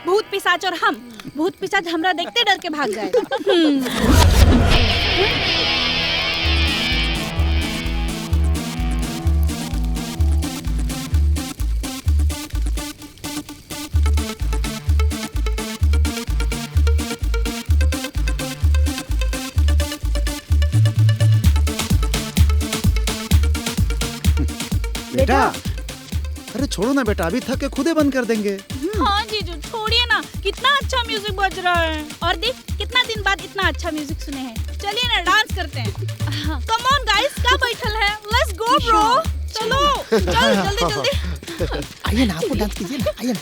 भूत पिशाच और हम, भूत पिशाच हमरा देखते डर के भाग जाएगा। बेटा, अरे छोड़ो ना बेटा, अभी थक के खुदे बंद कर देंगे। हाँ जीजू छोड़िए ना, कितना अच्छा म्यूजिक बज रहा है। और देख कितना दिन बाद इतना अच्छा म्यूजिक सुने हैं। चलिए ना डांस करते हैं। कम ऑन गाइस, क्या बैठल है? लेट्स गो ब्रो, चलो चल जल्दी जल्दी। आइए ना, आपको डांस कीजिए ना, आइए ना।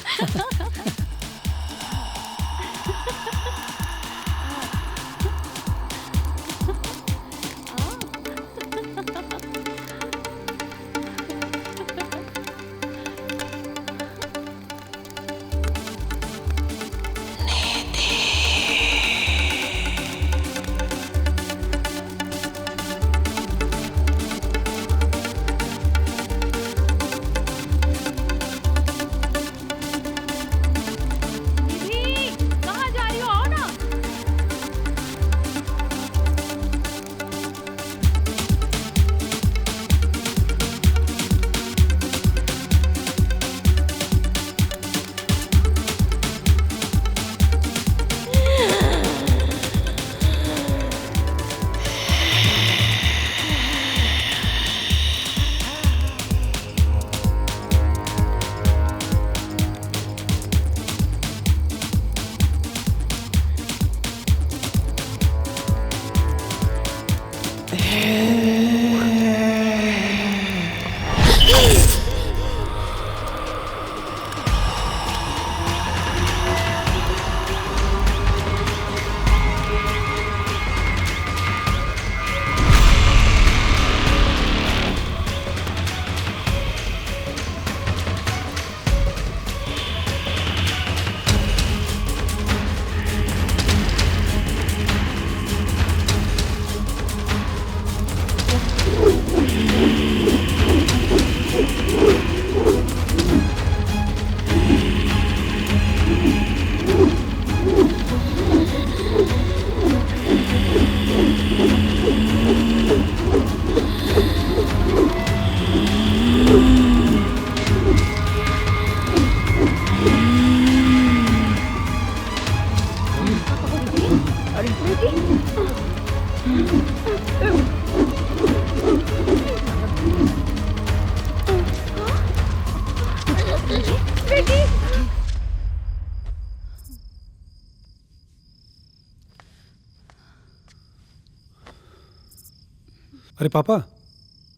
अरे पापा।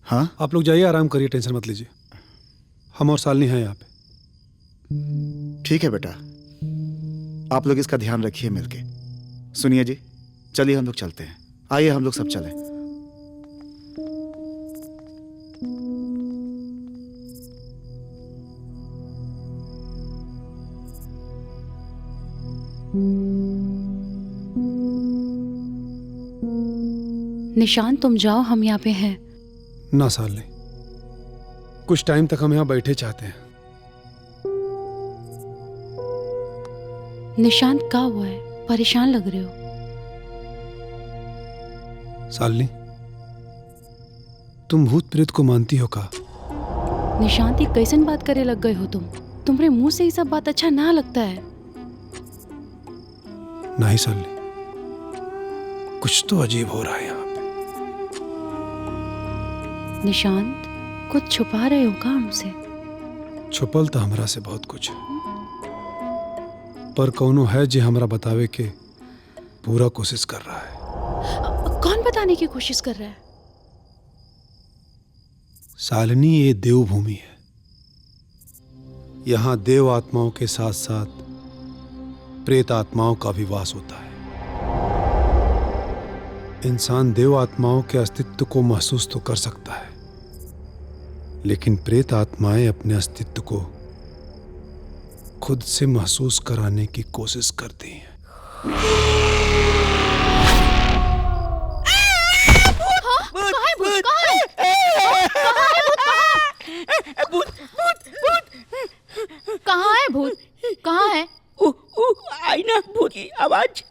हाँ आप लोग जाइए, आराम करिए, टेंशन मत लीजिए। हम और सालनी हैं यहाँ पे। ठीक है बेटा, आप लोग इसका ध्यान रखिए मिलके। सुनिए जी, चलिए हम लोग चलते हैं। आइए हम लोग सब चलें। निशान तुम जाओ, हम यहाँ पे हैं। ना सालनी, कुछ टाइम तक हम यहाँ बैठे चाहते हैं। निशान क्या हुआ है? परेशान लग रहे हो। सालनी, तुम भूत प्रेत को मानती हो का? निशांत, ये कैसन बात करे लग गए हो तुम? तुम्हारे मुंह से ये सब बात अच्छा ना लगता है। नहीं सालनी, कुछ तो अजीब हो रहा है यहाँ पे। निशांत, कुछ छुपा रहे हो का हमसे? छुपल तो हमरा से बहुत कुछ है, पर कौनो है जे हमरा बतावे के पूरा कोशिश कर रहा है। कौन बताने की कोशिश कर रहा है? शालिनी ये देवभूमि है। यहाँ देव आत्माओं के साथ साथ प्रेत आत्माओं का भी वास होता है। इंसान देव आत्माओं के अस्तित्व को महसूस तो कर सकता है, लेकिन प्रेत आत्माएं अपने अस्तित्व को खुद से महसूस कराने की कोशिश करती हैं। कहाँ है भूत? कहाँ है? आई ना भूत की आवाज।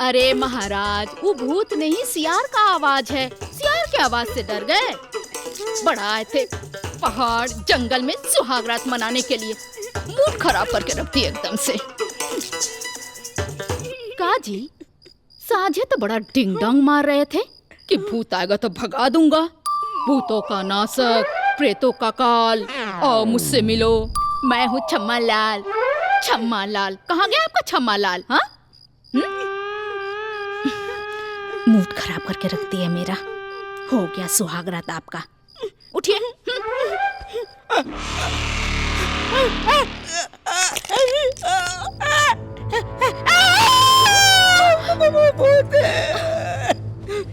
अरे महाराज, वो भूत नहीं सियार का आवाज है। सियार की आवाज से डर गए? बड़ा आए थे पहाड़ जंगल में सुहागरात मनाने के लिए, मूड खराब करके रखती एकदम से। काजी साझे तो बड़ा डिंग डंग मार रहे थे कि भूत आएगा तो भगा दूंगा। भूतों का नाशक, प्रेतों का काल, और मुझसे मिलो, मैं हूँ छम्मा लाल। छम्मा लाल कहाँ गया आपका छम्मा लाल? हाँ, मूड खराब करके रखती है मेरा। हो गया सुहागरात आपका। उठिए।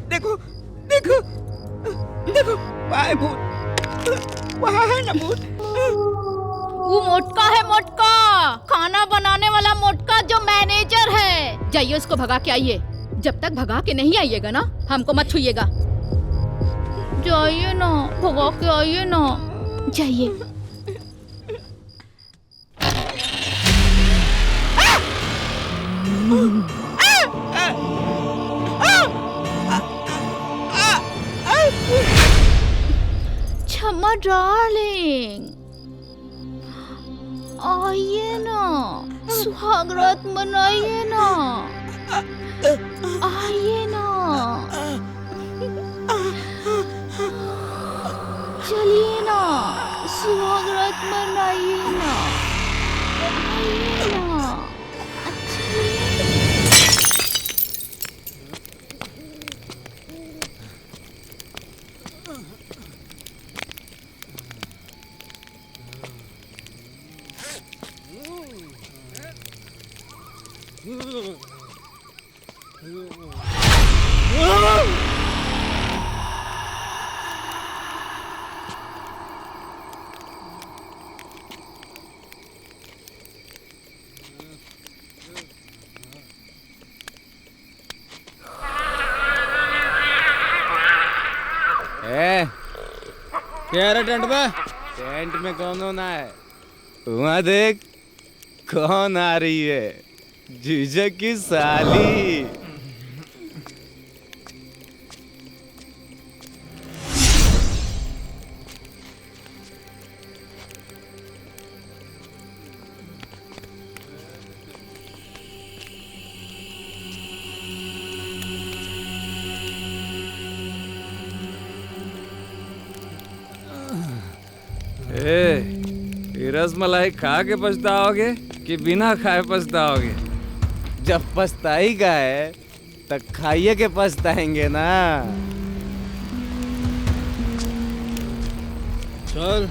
देखो देखो देखो, वहाँ है भूत, वहाँ है ना भूत। वो मोटका है, मोटका खाना बनाने वाला मोटका जो मैनेजर है। जाइए उसको भगा के आइए। जब तक भगा के नहीं आइएगा ना, हमको मत छुइएगा। जाइए ना, भगा के आइए ना, जाइए। छम्मा डार्लिंग, आइए ना, सुहागरात मनाइए ना, आइए ना, चलिए ना, सुहागरात मनाइए ना, आइए ना। क्या रे टेंट में? टेंट में कौन होना है? वहाँ देख कौन आ रही है, जीजा की साली। रसमलाई खा के पछताओगे कि बिना खाए पछताओगे? जब पछताई का है तो खाइए के पछताएंगे ना। चल।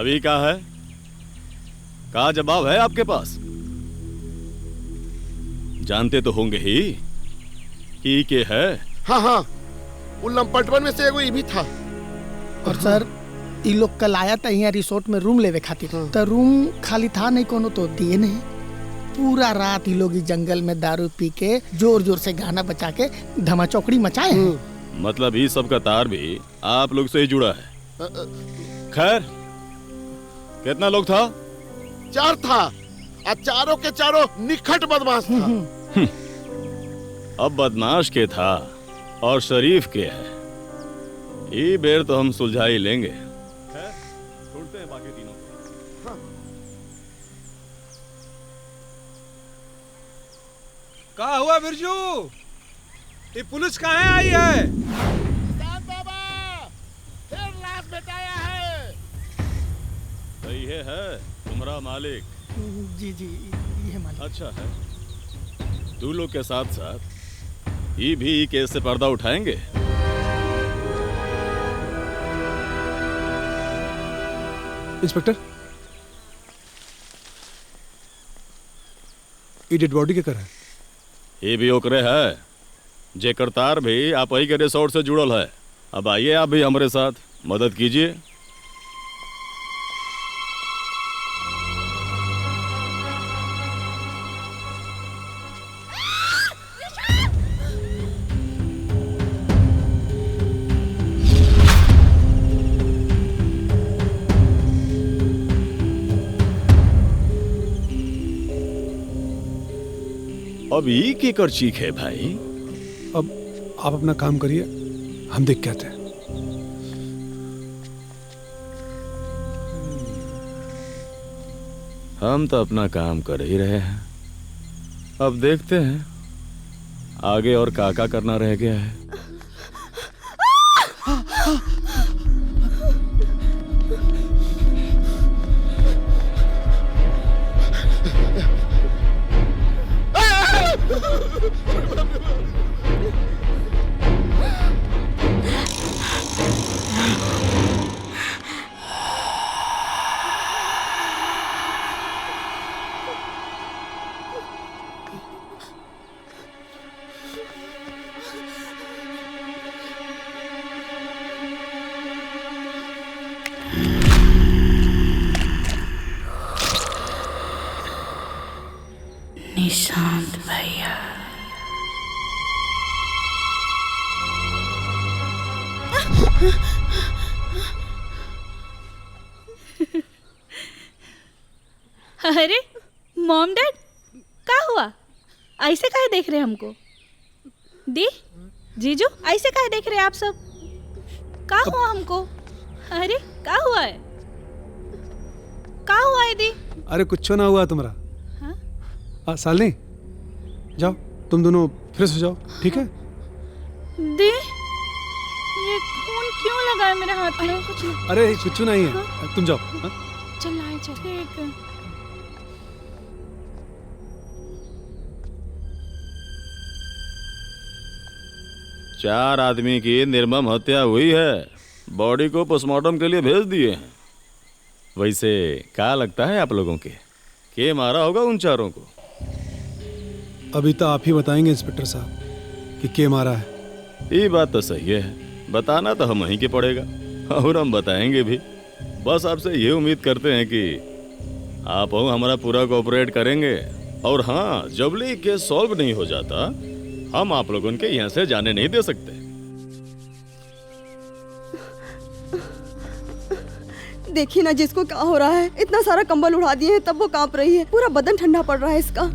अभी कहाँ है? का जवाब है आपके पास? जानते तो होंगे ही कि के है। हाँ हाँ, उन लंपटवन में से एगो ई भी था। और सर ई लोग कल आया था यहाँ रिसोर्ट में रूम लेवे खातिर, तो रूम खाली था नहीं, कोनो तो दिए नहीं। पूरा रात ये लोग इस जंगल में दारू पी के जोर जोर से गाना बजा के धमाचौकड़ी मचाए हैं। मतलब ये सब का तार भी आप लोग से ही जुड़ा है। खैर, कितना लोग था? 4 था, और चारों के चारों निखट बदमाश था। अब बदमाश के था और शरीफ के है, ये बेर तो हम सुलझा ही लेंगे। छोड़ते हैं बाकी तीनों। कहा हुआ बिरजू? ये पुलिस कहाँ आई है? फिर लाश बचाया है। सही है तुम्हारा मालिक। जी जी, ये मालिक। अच्छा है। तू लोग के साथ साथ ये भी केस से पर्दा उठाएंगे। इंस्पेक्टर, ये डेड बॉडी के कर है? ये भी ओकरे है, जे करतार भी आप ही के रिसोर्ट से जुड़ल है। अब आइए आप भी हमारे साथ मदद कीजिए। अब ये की कर चीख है भाई? अब आप अपना काम करिए, हम देख के आते हैं। हम तो अपना काम कर ही रहे हैं, अब देखते हैं आगे और काका करना रह गया है। निशांत भैया, अरे मॉम डैड, क्या हुआ? ऐसे काहे देख रहे हैं हमको? दी जीजू, ऐसे काहे देख रहे हैं आप सब? क्या हुआ हमको? अरे क्या हुआ है? क्या हुआ है दी? अरे कुछ ना हुआ तुम्हारा। सालनी, जाओ तुम दोनों फ्रेश हो जाओ, ठीक है? दी, ये खून क्यों लगा है मेरे हाथ में? कुछ नहीं। अरे कुछ नहीं है, तुम जाओ। चल आए, चल। ठीक है। चार आदमी की निर्मम हत्या हुई है, बॉडी को पोस्टमार्टम के लिए भेज दिए हैं। वैसे क्या लगता है आप लोगों के मारा होगा उन चारों को? अभी तो आप ही बताएंगे इंस्पेक्टर साहब कि के मारा है। ये बात तो सही है, बताना तो हम ही के पड़ेगा और हम बताएंगे भी। बस आपसे ये उम्मीद करते हैं कि आप हमारा पूरा कोऑपरेट करेंगे। और हाँ, जबली केस सॉल्व नहीं हो जाता, हम आप लोगों के यहाँ से जाने नहीं दे सकते। देखिए ना जिसको क्या हो रहा है, इतना सारा कंबल उड़ा दिए हैं तब वो कांप रही है, पूरा बदन ठंडा पड़ रहा है इसका।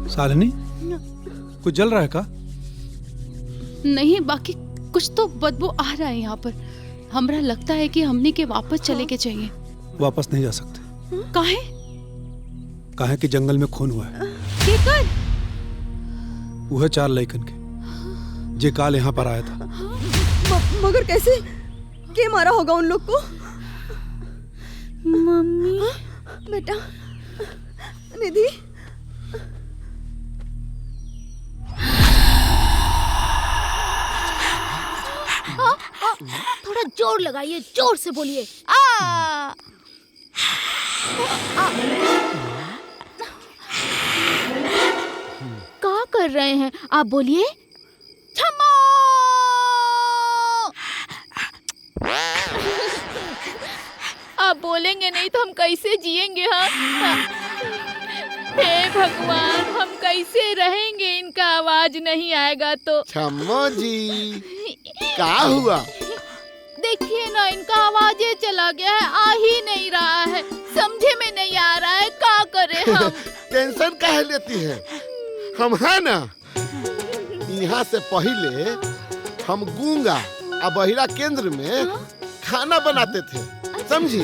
सालनी, कुछ जल रहा है का? नहीं, बाकी कुछ तो बदबू आ रहा है यहाँ पर। हमरा लगता है कि हमने के वापस चले के चाहिए। वापस नहीं जा सकते। काहे? काहे कि जंगल में खून हुआ है। केकर? वह 4 लड़कन के जे काल यहाँ पर आया था। मगर कैसे? के मारा होगा उन लोग को? मम्मी, बेटा, निधि, थोड़ा जोर लगाइए, जोर से बोलिए। क्या कर रहे हैं आप? बोलिए। क्षमा। आप बोलेंगे नहीं तो हम कैसे जिएंगे? हाँ, हे भगवान, हम कैसे रहेंगे? इनका आवाज नहीं आएगा तो। क्षमा जी, क्या हुआ? देखिए ना, इनका आवाज ये चला गया है, आ ही नहीं रहा है, समझे में नहीं आ रहा है, क्या करें हम? टेंशन काहे लेती है? हम है ना, यहाँ से पहले हम गूंगा और बहिरा केंद्र में खाना बनाते थे, समझी?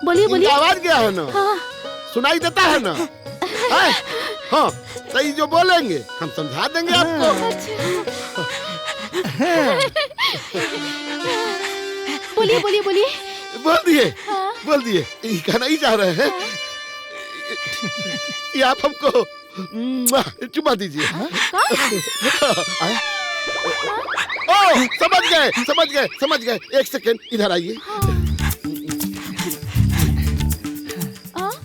बोलिए बोलिए। आवाज गया है ना? हाँ। सुनाई देता है ना? हाँ, सही जो बोलेंगे हम समझा देंगे आपको। बोलिए बोलिए बोलिए। बोल दिए, बोल दिए। ये कहना ही चाह रहे हैं कि आप हमको चुमा दीजिए। ओ, समझ गए समझ गए समझ गए। एक सेकंड इधर आइए।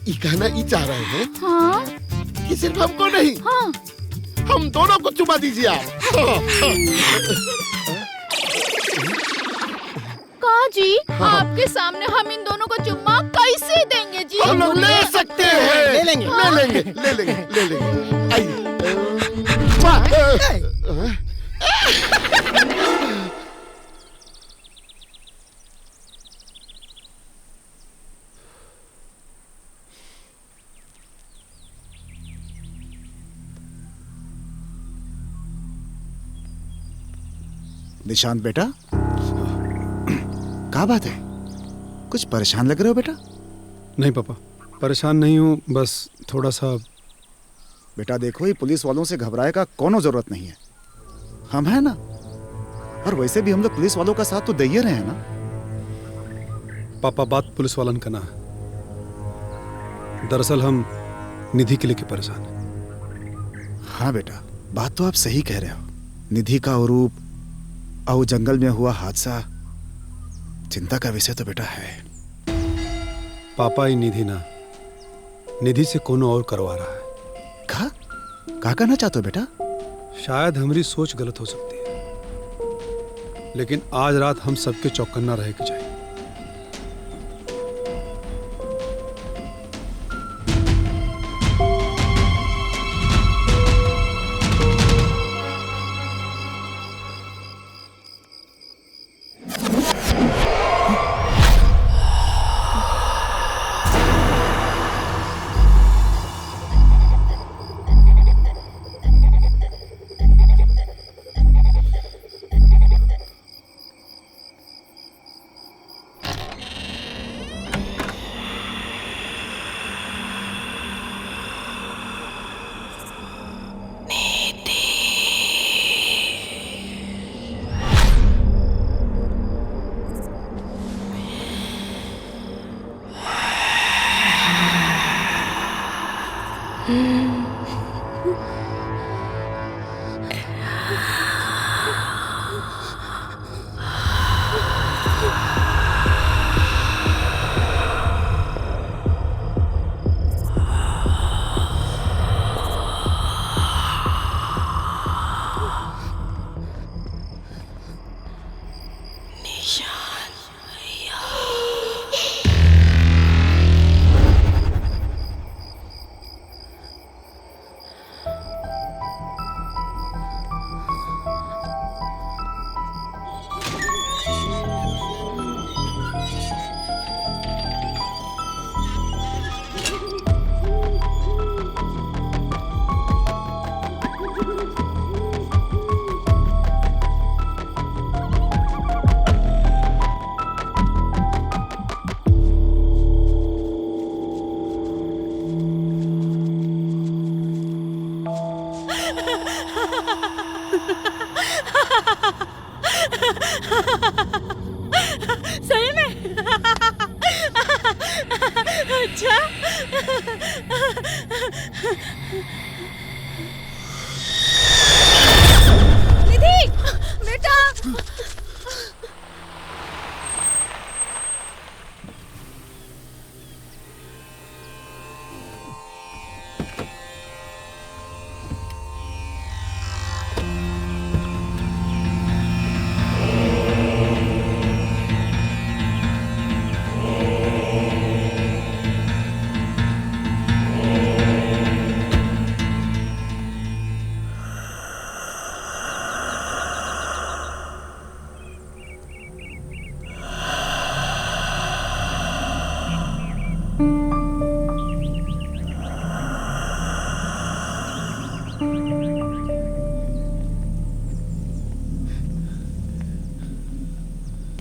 ये कहना ही चाह रहे हैं कि सिर्फ हमको नहीं, हम दोनों को चुमा दीजिए आप। का जी, आपके सामने हम इन दोनों को चुम्मा कैसे देंगे जी? हम लोग ले सकते हैं। ले लेंगे ले लेंगे ले लेंगे ले लेंगे। आइए। निशांत बेटा, क्या बात है? कुछ परेशान लग रहे हो बेटा? नहीं पापा, परेशान नहीं हूँ, बस थोड़ा सा। बेटा देखो, ये पुलिस वालों से घबराए का कोनो जरूरत नहीं है, हम हैं ना। और वैसे भी हम लोग पुलिस वालों का साथ तो दे ही रहे हैं ना। पापा, बात पुलिस वालन का ना है, दरअसल हम निधि के लेके परेशान हैं। हाँ बेटा, बात तो आप सही कह रहे हो। निधि का आरोप और जंगल में हुआ हादसा चिंता का विषय तो बेटा है। पापा, ही निधि ना, निधि से कोनो और करवा रहा है। क्या कहना चाहते हो बेटा? शायद हमारी सोच गलत हो सकती है, लेकिन आज रात हम सबके चौकन्ना रहे के चाहिए।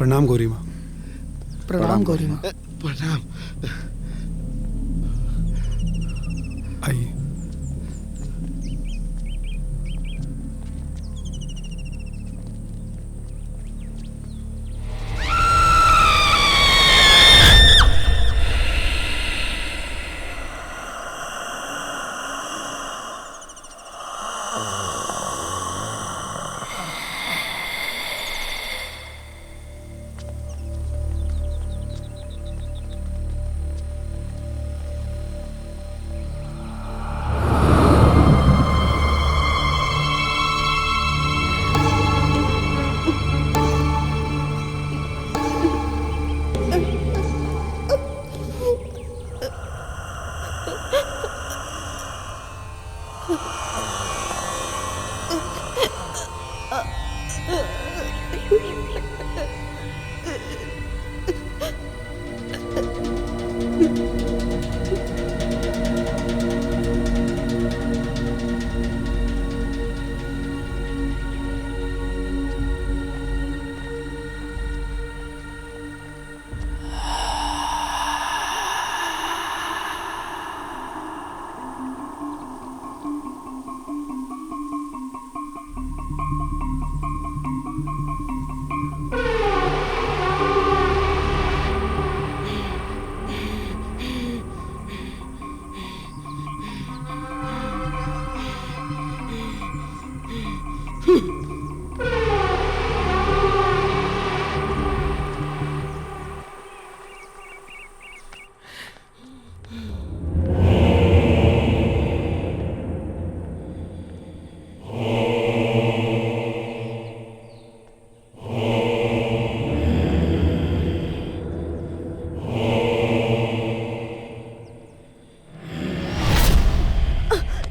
प्रणाम गौरी माँ। प्रणाम गौरी माँ। प्रणाम। आइए।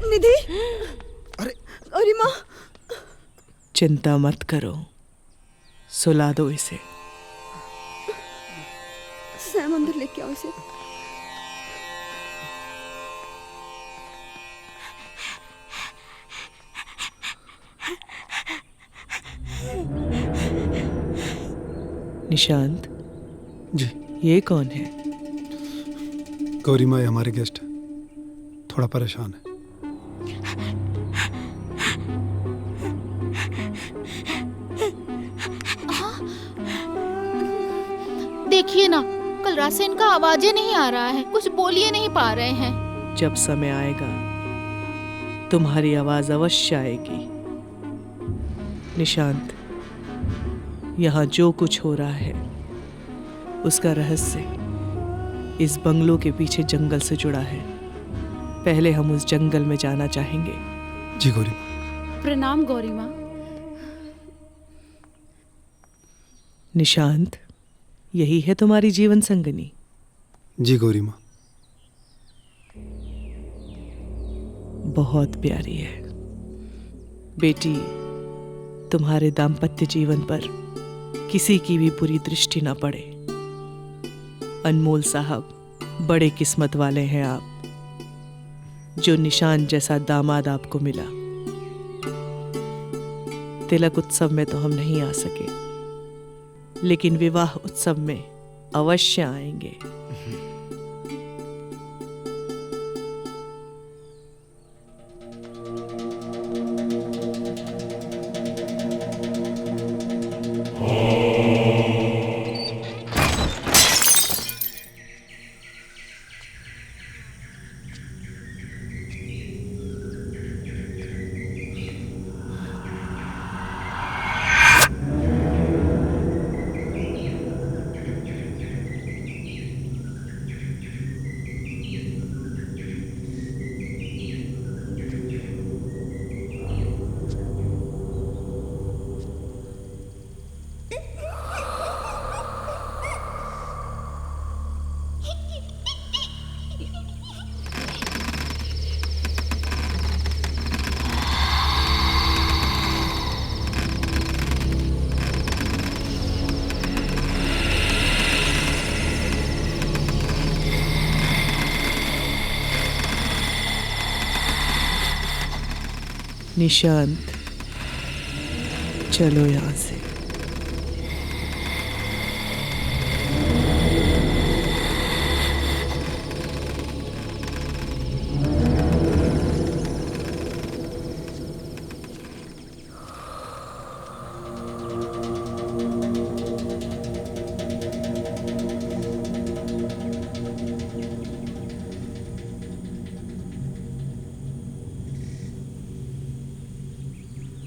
निधि, अरे माँ, चिंता मत करो, सुला दो इसे। सैम अंदर लेके आओ इसे। निशांत जी, ये कौन है? गौरी माँ हमारे गेस्ट हैं, थोड़ा परेशान है। देखिए ना, कल रात से इनका आवाज़ नहीं आ रहा है, कुछ बोल ही नहीं पा रहे हैं। जब समय आएगा तुम्हारी आवाज अवश्य आएगी। निशांत, यहाँ जो कुछ हो रहा है उसका रहस्य इस बंगलों के पीछे जंगल से जुड़ा है। पहले हम उस जंगल में जाना चाहेंगे। जी गौरी माँ। प्रणाम गौरी माँ। निशांत, यही है तुम्हारी जीवन संगनी? जी गौरी माँ। बहुत प्यारी है बेटी। तुम्हारे दाम्पत्य जीवन पर किसी की भी बुरी दृष्टि न पड़े। अनमोल साहब, बड़े किस्मत वाले हैं आप, जो निशान जैसा दामाद आपको मिला। तिलक उत्सव में तो हम नहीं आ सके, लेकिन विवाह उत्सव में अवश्य आएंगे। निशांत, चलो यहाँ से।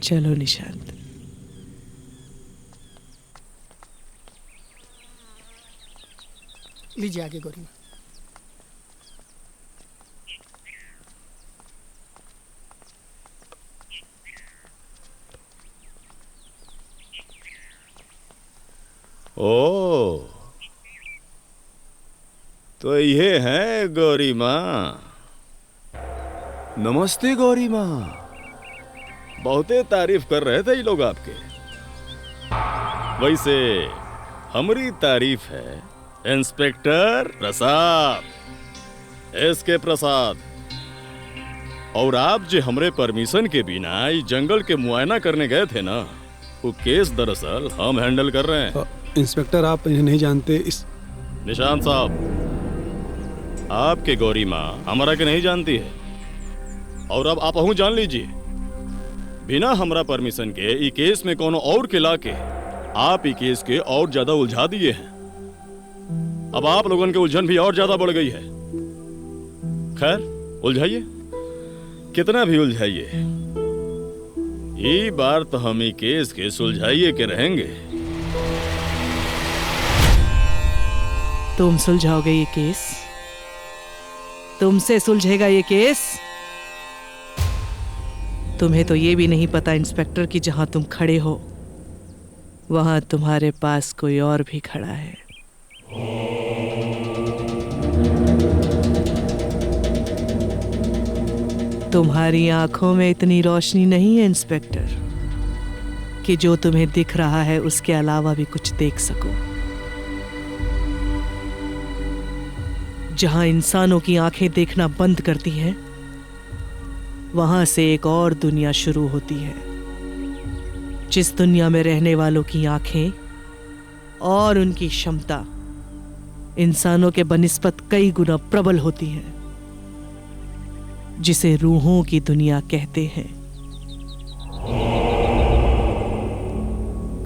चलो निशांत। लीजिए आगे गौरी माँ। ओ, तो ये है गौरी माँ। नमस्ते गौरी माँ। बहुते तारीफ कर रहे थे ये लोग आपके। वैसे हमारी तारीफ है इंस्पेक्टर प्रसाद, एसके प्रसाद। और आप जो हमरे परमिशन के बिना इस जंगल के मुआयना करने गए थे ना, वो केस दरअसल हम हैंडल कर रहे हैं। इंस्पेक्टर आप इन्हें नहीं जानते। इस निशांत साहब, आपके गौरी माँ हमारा के नहीं जानती है, और अब आप जान लीजिए, बिना हमारा परमिशन के ई केस में कोनो और के लाके आप ई केस के और ज्यादा उलझा दिए हैं। अब आप लोगों की उलझन भी और ज्यादा बढ़ गई है। खैर, उलझाइए, कितना भी उलझाइए, ये बार तो हम ई केस के सुलझाइए के रहेंगे। तुम सुलझाओगे ये केस? तुमसे सुलझेगा ये केस? तुम्हें तो ये भी नहीं पता इंस्पेक्टर कि जहां तुम खड़े हो वहां तुम्हारे पास कोई और भी खड़ा है। तुम्हारी आंखों में इतनी रोशनी नहीं है इंस्पेक्टर कि जो तुम्हें दिख रहा है उसके अलावा भी कुछ देख सको। जहां इंसानों की आंखें देखना बंद करती हैं, वहां से एक और दुनिया शुरू होती है, जिस दुनिया में रहने वालों की आंखें और उनकी क्षमता इंसानों के बनिस्बत कई गुना प्रबल होती है, जिसे रूहों की दुनिया कहते हैं।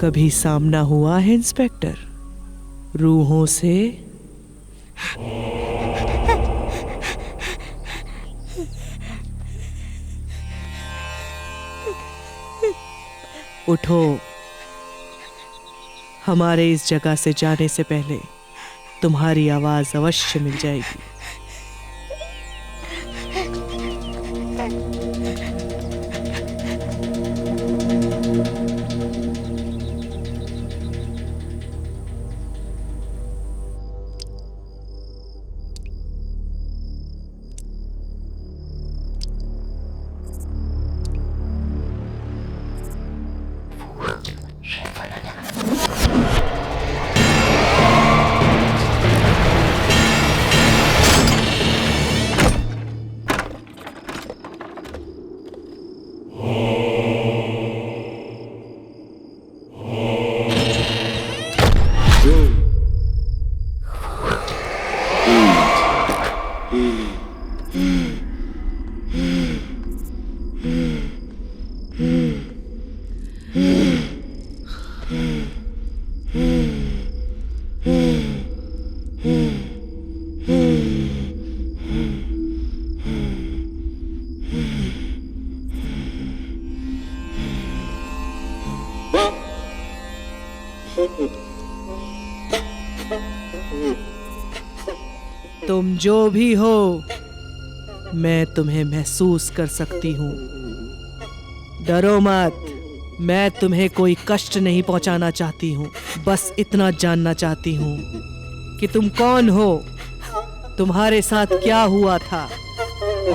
कभी सामना हुआ है इंस्पेक्टर रूहों से? उठो, हमारे इस जगह से जाने से पहले तुम्हारी आवाज अवश्य मिल जाएगी। तुम जो भी हो, मैं तुम्हें महसूस कर सकती हूँ। डरो मत, मैं तुम्हें कोई कष्ट नहीं पहुंचाना चाहती हूँ। बस इतना जानना चाहती हूँ कि तुम कौन हो, तुम्हारे साथ क्या हुआ था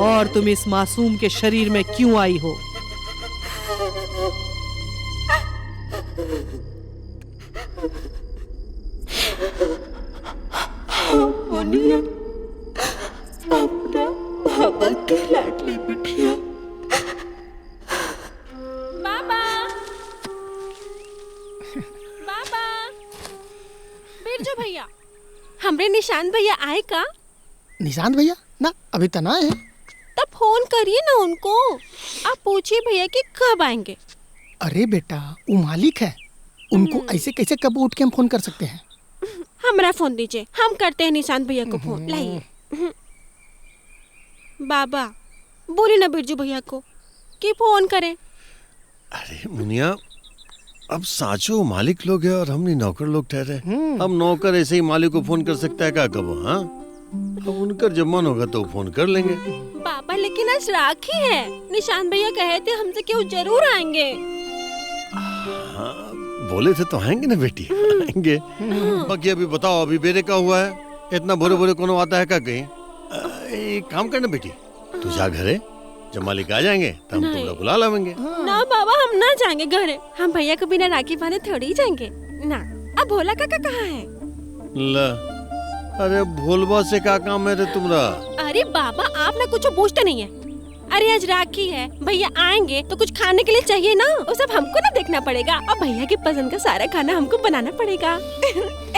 और तुम इस मासूम के शरीर में क्यों आई हो। अपना बाबा की लाडली बिटिया। बाबा, बाबा, बिरजू भैया, हमरे निशांत भैया आए का? निशांत भैया ना अभी तो ना है। तब फोन करिए ना उनको, आप पूछिए भैया कि कब आएंगे। अरे बेटा, वो मालिक है, उनको ऐसे कैसे कब उठ के हम फोन कर सकते हैं। हमरा फोन दीजिए, हम करते हैं निशांत भैया को फोन। लाइए। बाबा, बोलिए ना बिरजू भैया को कि फोन करें। अरे मुनिया, अब साचो मालिक लोग है और हमने नौकर लोग ठहरे। अब नौकर ऐसे ही मालिक को फोन कर सकता है क्या कबो? हाँ, अब उनका जब मन होगा तो फोन कर लेंगे। पापा लेकिन आज राखी है, निशान भैया कहे थे हमसे कि वो जरूर आएंगे। हाँ, बोले थे तो आएंगे ना बेटी, आएंगे। बाकी अभी बताओ, अभी बेरे का हुआ है? इतना भोरे भोरे कौन आता है क्या कहीं? एक काम करना बेटी, तू जा घरे, जब मालिक आ जाएंगे तो हम तुमको बुला लाएंगे। ना बाबा, हम ना जाएंगे घरे। हम भैया को बिना राखी बांधे थोड़ी ही जाएंगे ना। अब भोला काका कहाँ है? ला, अरे भोलबा से क्या काम है रे तुम्हारा? अरे बाबा, आप ना कुछ पूछते नहीं है। अरे आज राखी है, भैया आएंगे तो कुछ खाने के लिए चाहिए ना, वो सब हमको ना देखना पड़ेगा। अब भैया की पसंद का सारा खाना हमको बनाना पड़ेगा।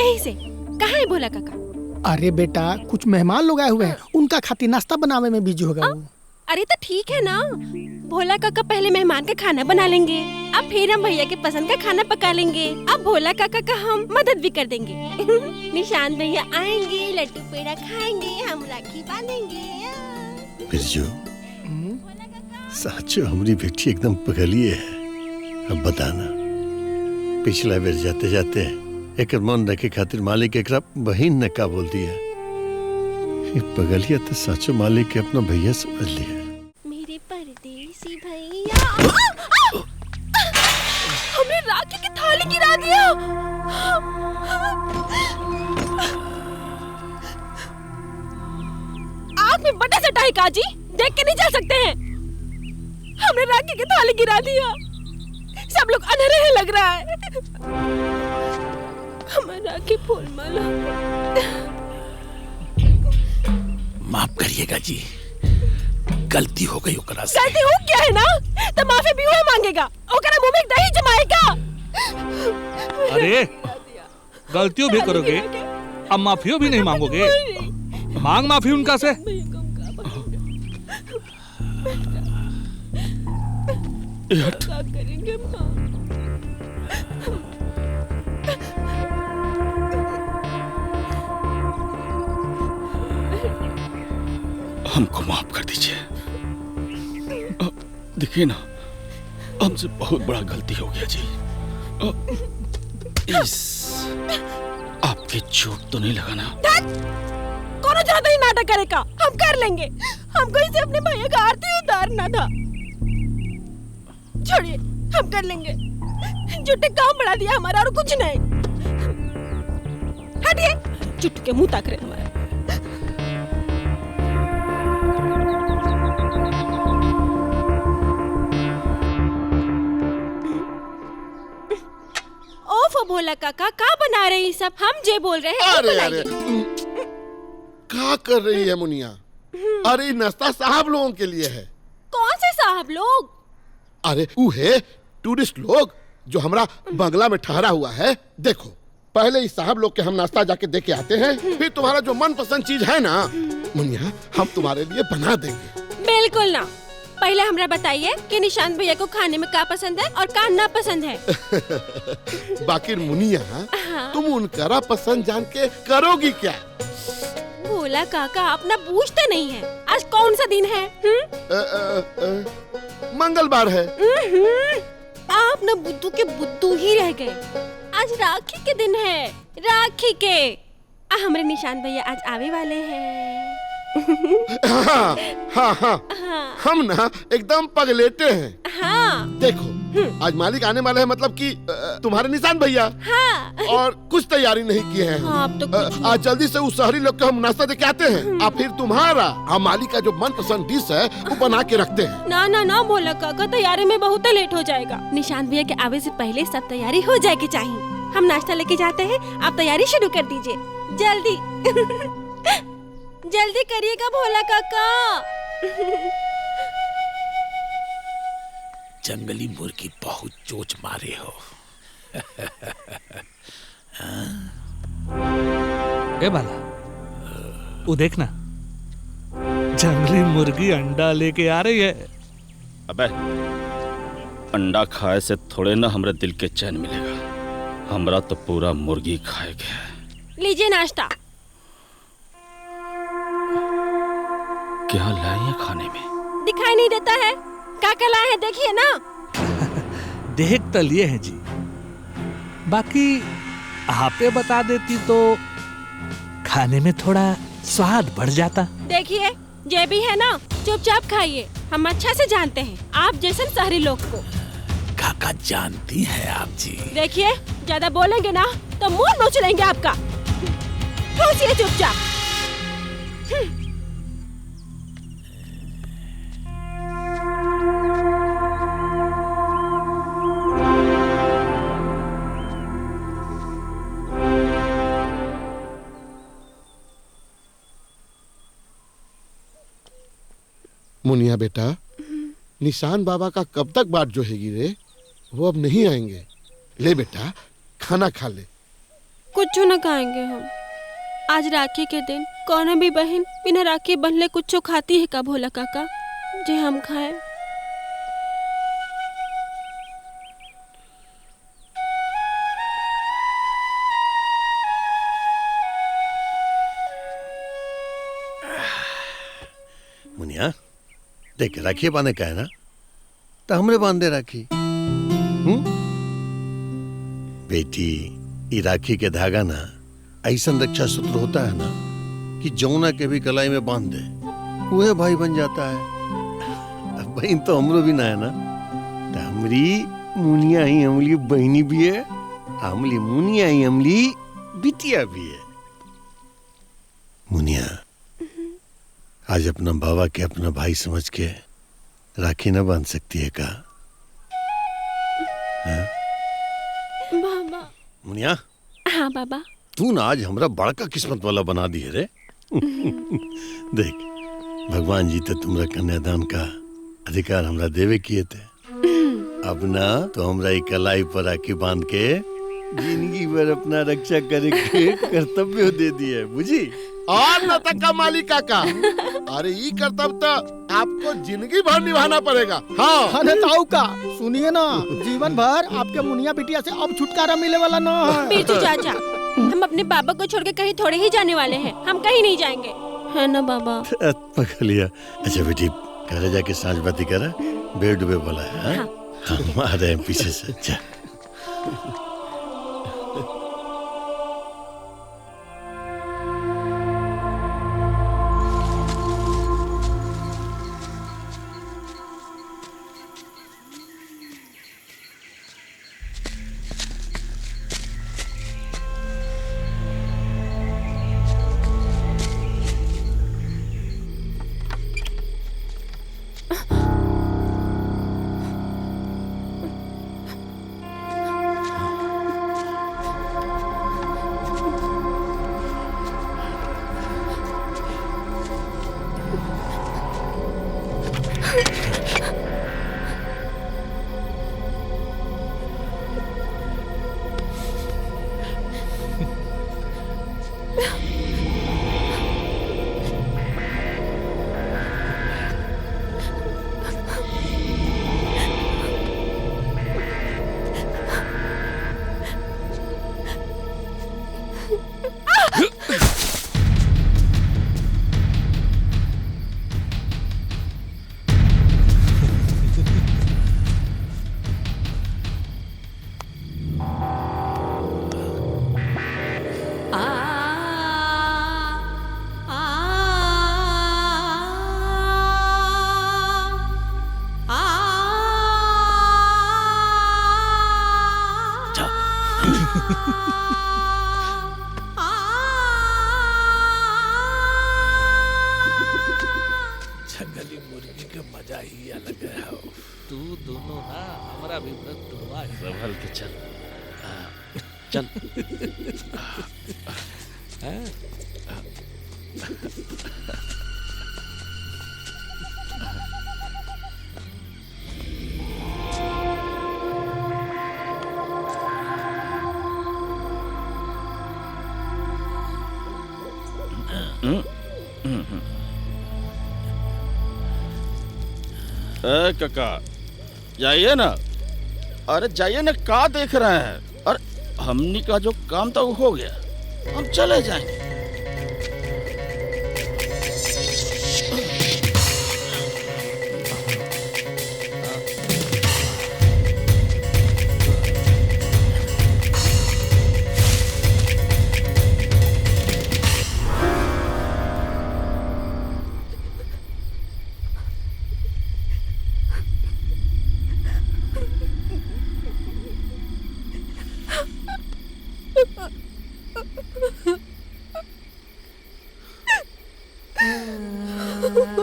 ऐसे कहाँ है भोला काका? अरे बेटा, कुछ मेहमान लोग आए हुए हैं, उनका खातिर नाश्ता बनावे में बिजी होगा वो। अरे तो ठीक है ना, भोला काका पहले मेहमान का खाना बना लेंगे, अब फिर हम भैया के पसंद का खाना पका लेंगे। अब भोला काका का हम मदद भी कर देंगे। निशान भैया आएंगे, लड्डू पेड़ा खाएंगे, हम राखी बांधेंगे। बिरजू, साचो हमारी बेटी एकदम पगली है। अब बताना, पिछला बेर जाते जाते एक मन रखे खातिर मालिक एक बहन ने का बोल दिया। पगलिया तो साचो मालिक के अपना भैया समझ लिया। मेरे परदेसी भैया, हमने राखी की थाली गिरा दिया। आँख में बटा सटाई काजी, देख के नहीं जा सकते हैं। हमने राखी की थाली गिरा दिया, सब लोग अंधेरे हैं लग रहा है। हमारा राखी फूल माला। माफ करिएगा जी, गलती हो गई ओकरा से। गलती हो गया है ना, तो माफी भी वो मांगेगा, ओकरा मुंह में दही जमाएगा। अरे गलतियों भी करोगे, अब माफियों भी नहीं मांगोगे? मांग माफी उनका से। क्या करेंगे माँ? हमको माफ कर दीजिए। देखिए ना, हमसे बहुत बड़ा गलती हो गया जी। इस आपके चोट तो नहीं लगा ना? कौन ज्यादा ही नाटक करेगा, हम कर लेंगे। हमको इसे अपने भैया का आरती उतारना था। छोड़िए, हम कर लेंगे। झूठे काम बढ़ा दिया हमारा और कुछ नहीं। हटिए, चुट्टू के मुंह ताक रहे हमारे। ओफो भोला काका, का बना रहे हैं सब? हम जे बोल रहे हैं अरे अरे, क्या कर रही है मुनिया? अरे नाश्ता साहब लोगों के लिए है। कौन से साहब लोग? अरे वो है टूरिस्ट लोग जो हमारा बंगला में ठहरा हुआ है। देखो, पहले इस साहब लोग के हम नाश्ता जाके दे के आते हैं, फिर तुम्हारा जो मनपसंद चीज है ना मुनिया, हम तुम्हारे लिए बना देंगे। बिल्कुल ना, पहले हमरा बताइए कि निशान भैया को खाने में क्या पसंद है और क्या ना पसंद है। बाकी मुनिया, तुम उनका पसंद जान के करोगी क्या? भोला काका, आप ना पूछते नहीं है। आज कौन सा दिन है? मंगलवार है। आप ना बुद्धू के बुद्धू ही रह गए। आज राखी के दिन है, राखी के। हमारे निशान भैया आज आवे वाले हैं। हाँ, हाँ, हाँ, हम ना एकदम पगलेटे हैं। हाँ। देखो, आज मालिक आने वाले हैं, मतलब कि तुम्हारे निशान भैया। हाँ। और कुछ तैयारी नहीं किए हैं। हाँ, तो आज जल्दी से उस शहरी लोग को हम नाश्ता दे के आते हैं, और फिर तुम्हारा हम मालिक का जो मनपसंद डिश है वो बना के रखते हैं। ना ना ना भोला काका, तैयारी में बहुत लेट हो जाएगा। निशान भैया के आवे से पहले सब तैयारी हो जाएगी चाहिए। हम नाश्ता लेके जाते हैं, आप तैयारी शुरू कर दीजिए जल्दी। जल्दी करिएगा भोला काका। जंगली मुर्गी बहुत चोच मारे हो। ए बाला, वो देखना, जंगली मुर्गी अंडा लेके आ रही है। अबे, अंडा खाए से थोड़े ना हमरे दिल के चैन मिलेगा। हमरा तो पूरा मुर्गी खाएगा। लीजिए नाश्ता। क्या लाए हैं खाने में? दिखाई नहीं देता है? क्या क्या लाए हैं देखिए ना। देख तो लिए हैं जी, बाकी आपे बता देती तो खाने में थोड़ा स्वाद बढ़ जाता। देखिए जे भी है ना, चुपचाप खाइए। हम अच्छा से जानते हैं आप जैसे शहरी लोग को। काका जानती हैं आप जी। देखिए ज्यादा बोलेंगे ना तो मुंह नोच लेंगे आपका। घुसिए चुपचाप। मुनिया बेटा, निशान बाबा का कब तक बाट जोहेगी रे? वो अब नहीं आएंगे। ले बेटा खाना खा ले। कुछ न खाएंगे हम। आज राखी के दिन कौन भी बहन बिना राखी बंधले कुछ खाती है का भोला काका? जे हम खाए। मुनिया देख, राखी बांधे का है ना, तो हमरे बांधे राखी। बेटी, ये राखी के धागा ना ऐसा रक्षा सूत्र होता है ना कि जौना के भी कलाई में बांध दे वह भाई बन जाता है। अब बहन तो हमरो भी ना है ना, तो हमरी मुनिया ही हमली बहनी भी है, हमली मुनिया ही हमली बिटिया भी है। मुनिया, आज अपना बाबा के अपना भाई समझ के राखी न बांध सकती है का? बाबा। मुनिया। हाँ बाबा। तू ना आज हमरा बड़का किस्मत वाला बना दी है रे। देख, भगवान जी तो तुमरा कन्यादान का अधिकार हमरा देवे किए थे। अब ना तो हमरा एक कलाई पर राखी बांध के जिंदगी भर अपना रक्षा करे के कर्तव्य दे दिए, बुझी? और न तक का मालिक काका, अरे ये कर्तव्य तो आपको जिंदगी भर निभाना पड़ेगा। हाँ ताऊ का सुनिए ना, जीवन भर आपके मुनिया बिटिया से अब छुटकारा मिले वाला ना है। बिरजू चाचा, हम अपने बाबा को छोड़ के कहीं थोड़े ही जाने वाले हैं। हम कहीं नहीं जाएंगे, है ना बाबा? पकड़ लिया। अच्छा बेटी, घर जाके सांझ बाती करा, बेड डूबे बोला है। हाँ? हम आ रहे हैं पीछे से। जा। जंगली मुर्गी का मजा ही अलग है। तू दोनों ना हमारा भी व्रत तोड़वा है। संभल के चल। चल। काका जाइए ना, अरे जाइए ना, क्या देख रहे हैं? अरे हमनी का जो काम था वो हो गया, हम चले जाएंगे। मत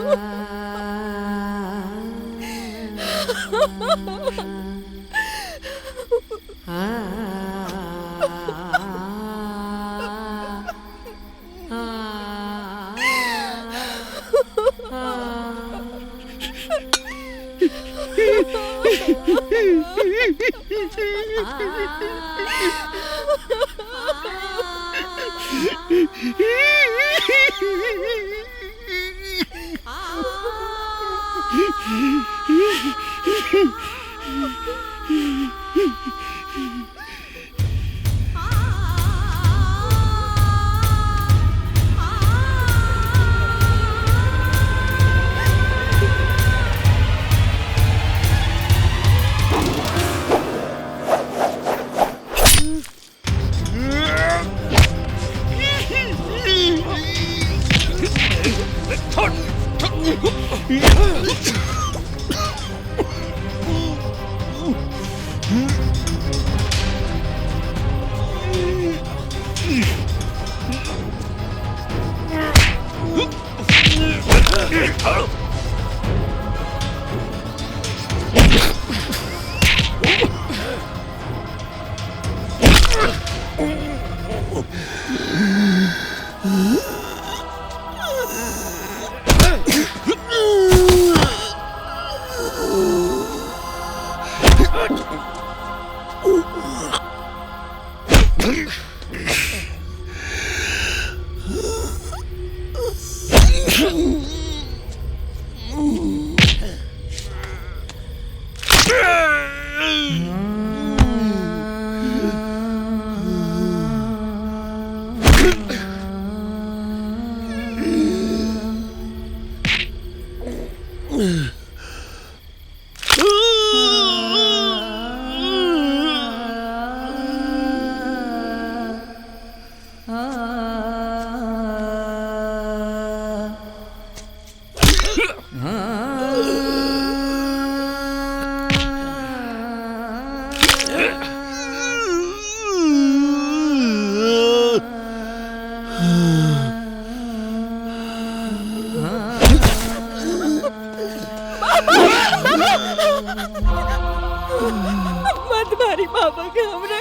मारी बाबा के हमरे,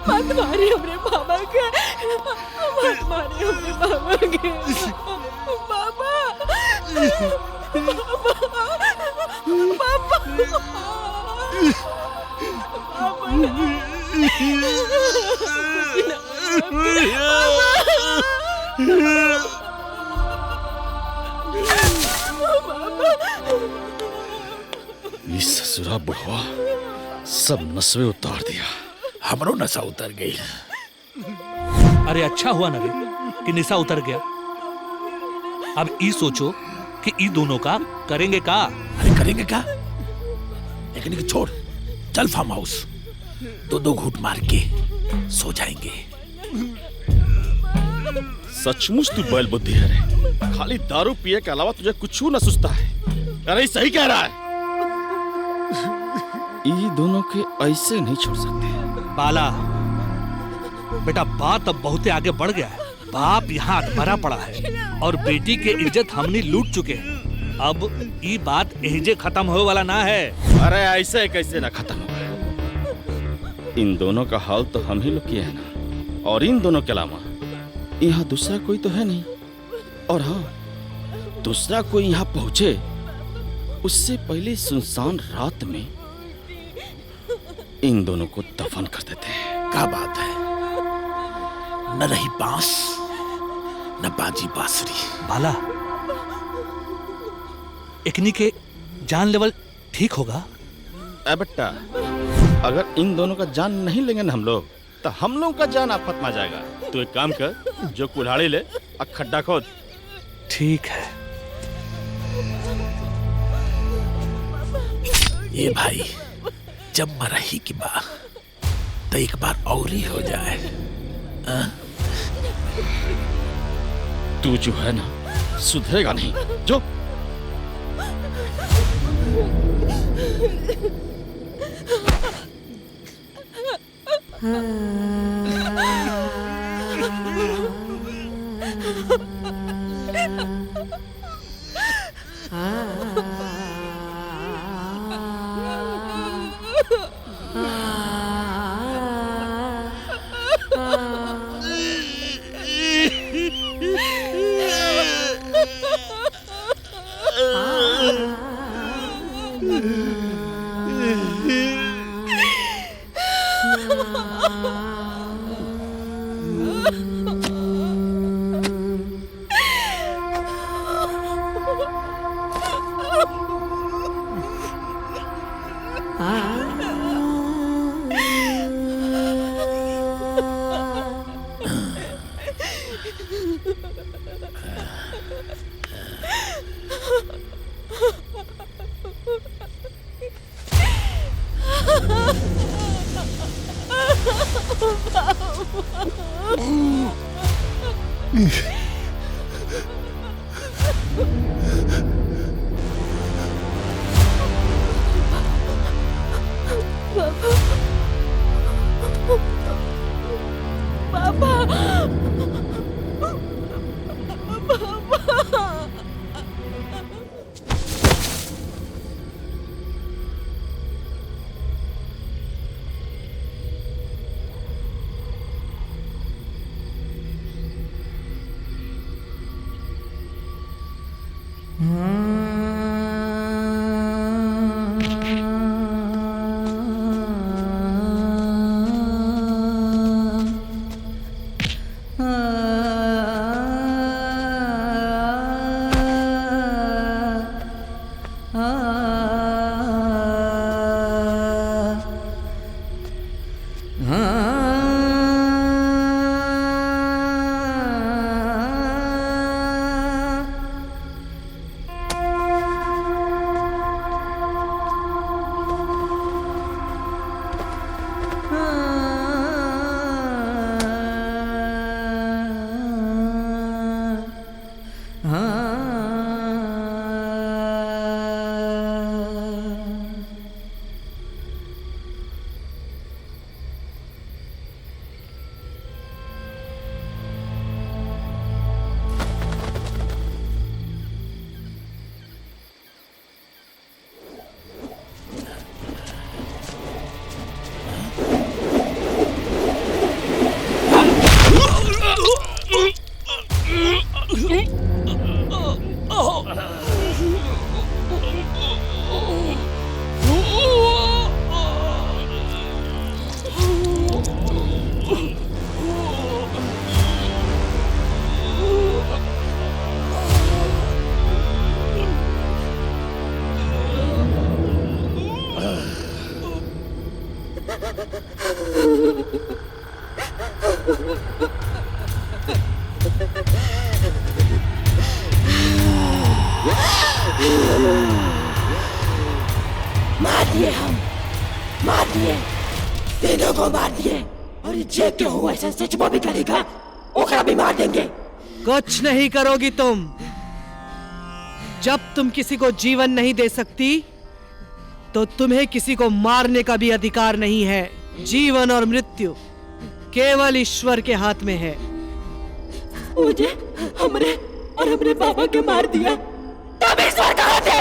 मत मारी हमरे बाबा के, मत मारी हमरे बाबा के, बाबा, ये ससुरा बुढ़वा सब नस्वे उतार दिया, हमरो नशा उतर गई। अरे अच्छा हुआ ना रे कि निशा उतर गया। अब ई सोचो कि ई दोनों का करेंगे का। अरे करेंगे का, लेकिन छोड़, चल फार्म हाउस, दो घूंट मार के सो जाएंगे। सचमुच तू बैल बुद्धि है रे, खाली दारू पिए के अलावा तुझे कुछ न सुझता है। अरे सही कह रहा है, ये दोनों के ऐसे नहीं छोड़ सकते। बाला बेटा, बात अब बहुत आगे बढ़ गया है। बाप यहाँ मरा पड़ा है और बेटी के इज्जत हमने लूट चुके हैं। अब ये बात एजे खत्म होने वाला ना है। अरे ऐसे कैसे ना खत्म होगा, इन दोनों का हाल तो हम ही लोग किए हैं ना, और इन दोनों के अलावा यहाँ दूसरा कोई तो है नहीं। और हाँ, दूसरा कोई यहाँ पहुंचे उससे पहले सुनसान रात में इन दोनों को दफन कर देते हैं। क्या बात है, न रही बांस न बाजी बांसुरी। बाला, एकनी के जान लेवल ठीक होगा? बेटा, अगर इन दोनों का जान नहीं लेंगे ना हम लोग, तो हम लोग का जान आफत में आ जाएगा। तू एक काम कर, जो कुल्हाड़ी ले और खड्डा खोद। ठीक है। ये भाई, जब मरही की बात तो एक बार और ही हो जाए। तू जो है ना, सुधरेगा नहीं। जो मार दिए हम, मार दिए, तीनों को मार दिए। और जे क्यों हुआ ऐसा सचबो भी करेगा, ओकरा भी मार देंगे। कुछ नहीं करोगी तुम। जब तुम किसी को जीवन नहीं दे सकती तो तुम्हें किसी को मारने का भी अधिकार नहीं है। जीवन और मृत्यु केवल ईश्वर के हाथ में है। मुझे हमरे और हमरे बाबा के मार दिया, तब ईश्वर कहाँ थे?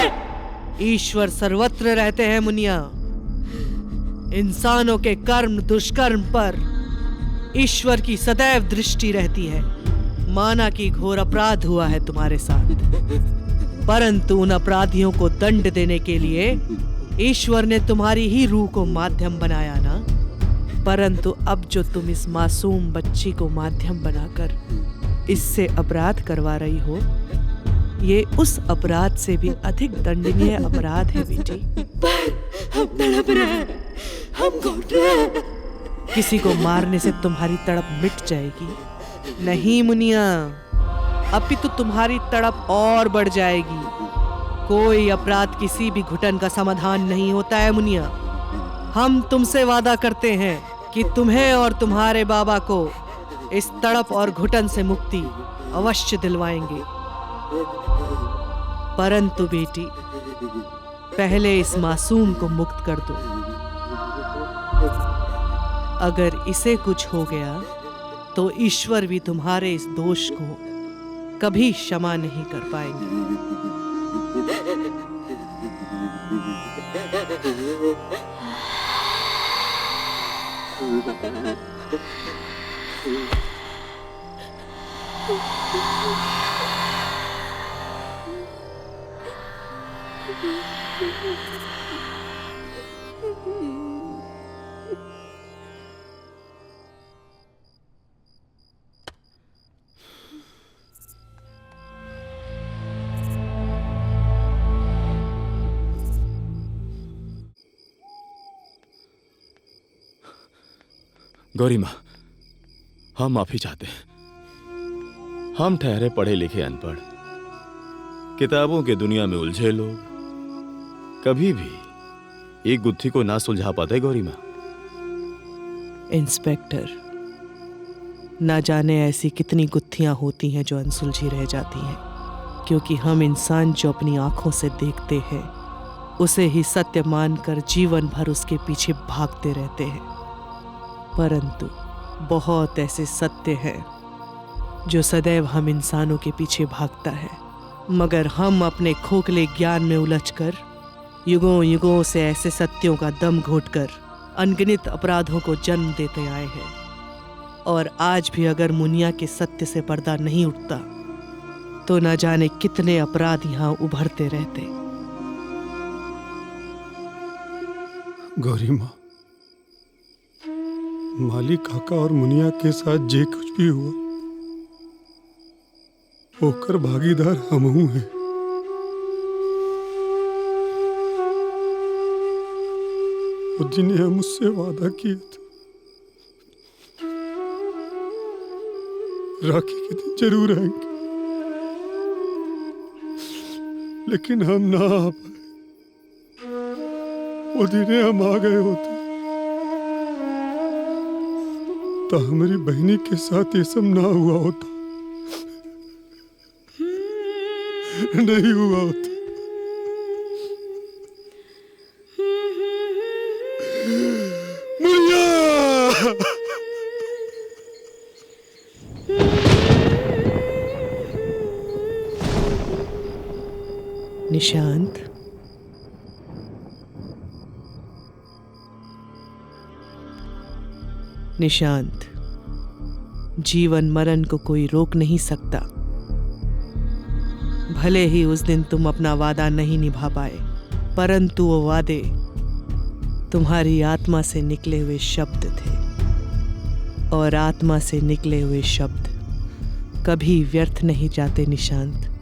ईश्वर सर्वत्र रहते हैं मुनिया। इंसानों के कर्म दुष्कर्म पर ईश्वर की सदैव दृष्टि रहती है। माना कि घोर अपराध हुआ है तुम्हारे साथ, परंतु उन अपराधियों को दंड देने के लिए ईश्वर ने तुम्हारी ही रूह को माध्यम बनाया ना। परंतु अब जो तुम इस मासूम बच्ची को माध्यम बनाकर इससे अपराध करवा रही हो, ये उस अपराध से भी अधिक दंडनीय अपराध है बेटी। पर हम तड़प रहे हैं, हम घुट रहे हैं। किसी को मारने से तुम्हारी तड़प मिट जाएगी? नहीं मुनिया, अपितु तुम्हारी तड़प और बढ़ जाएगी। कोई अपराध किसी भी घुटन का समाधान नहीं होता है मुनिया। हम तुमसे वादा करते हैं कि तुम्हें और तुम्हारे बाबा को इस तड़प और घुटन से मुक्ति अवश्य दिलवाएंगे। परंतु बेटी, पहले इस मासूम को मुक्त कर दो। अगर इसे कुछ हो गया तो ईश्वर भी तुम्हारे इस दोष को कभी क्षमा नहीं कर पाएंगे। गौरी माँ, हम माफी चाहते हैं। हम ठहरे पढ़े लिखे अनपढ़, किताबों के दुनिया में उलझे लोग कभी भी एक गुत्थी को ना सुलझा पाते। गौरी माँ, इंस्पेक्टर, ना जाने ऐसी कितनी गुत्थियां होती हैं जो अनसुलझी रह जाती हैं, क्योंकि हम इंसान जो अपनी आंखों से देखते हैं उसे ही सत्य मानकर जीवन भर उसके पीछे भागते रहते हैं। परंतु बहुत ऐसे सत्य हैं जो सदैव हम इंसानों के पीछे भागता है, मगर हम अपने खोखले ज्ञान में उलझकर युगों युगों से ऐसे सत्यों का दम घोटकर अनगिनत अपराधों को जन्म देते आए हैं। और आज भी अगर मुनिया के सत्य से पर्दा नहीं उठता तो न जाने कितने अपराध यहाँ उभरते रहते। गौरी माँ, माली काका और मुनिया के साथ जे कुछ भी हुआ होकर भागीदार हमहू हैं। और जिन्हें हम उससे वादा किए थे राखी के दिन जरूर आएंगे, लेकिन हम ना आ पाए। वो दिने हम आ गए होते तो हमारी बहनी के साथ ये सब ना हुआ होता, नहीं हुआ होता। निशांत, निशांत, जीवन मरण को कोई रोक नहीं सकता। भले ही उस दिन तुम अपना वादा नहीं निभा पाए, परंतु वो वादे तुम्हारी आत्मा से निकले हुए शब्द थे, और आत्मा से निकले हुए शब्द कभी व्यर्थ नहीं जाते। निशांत,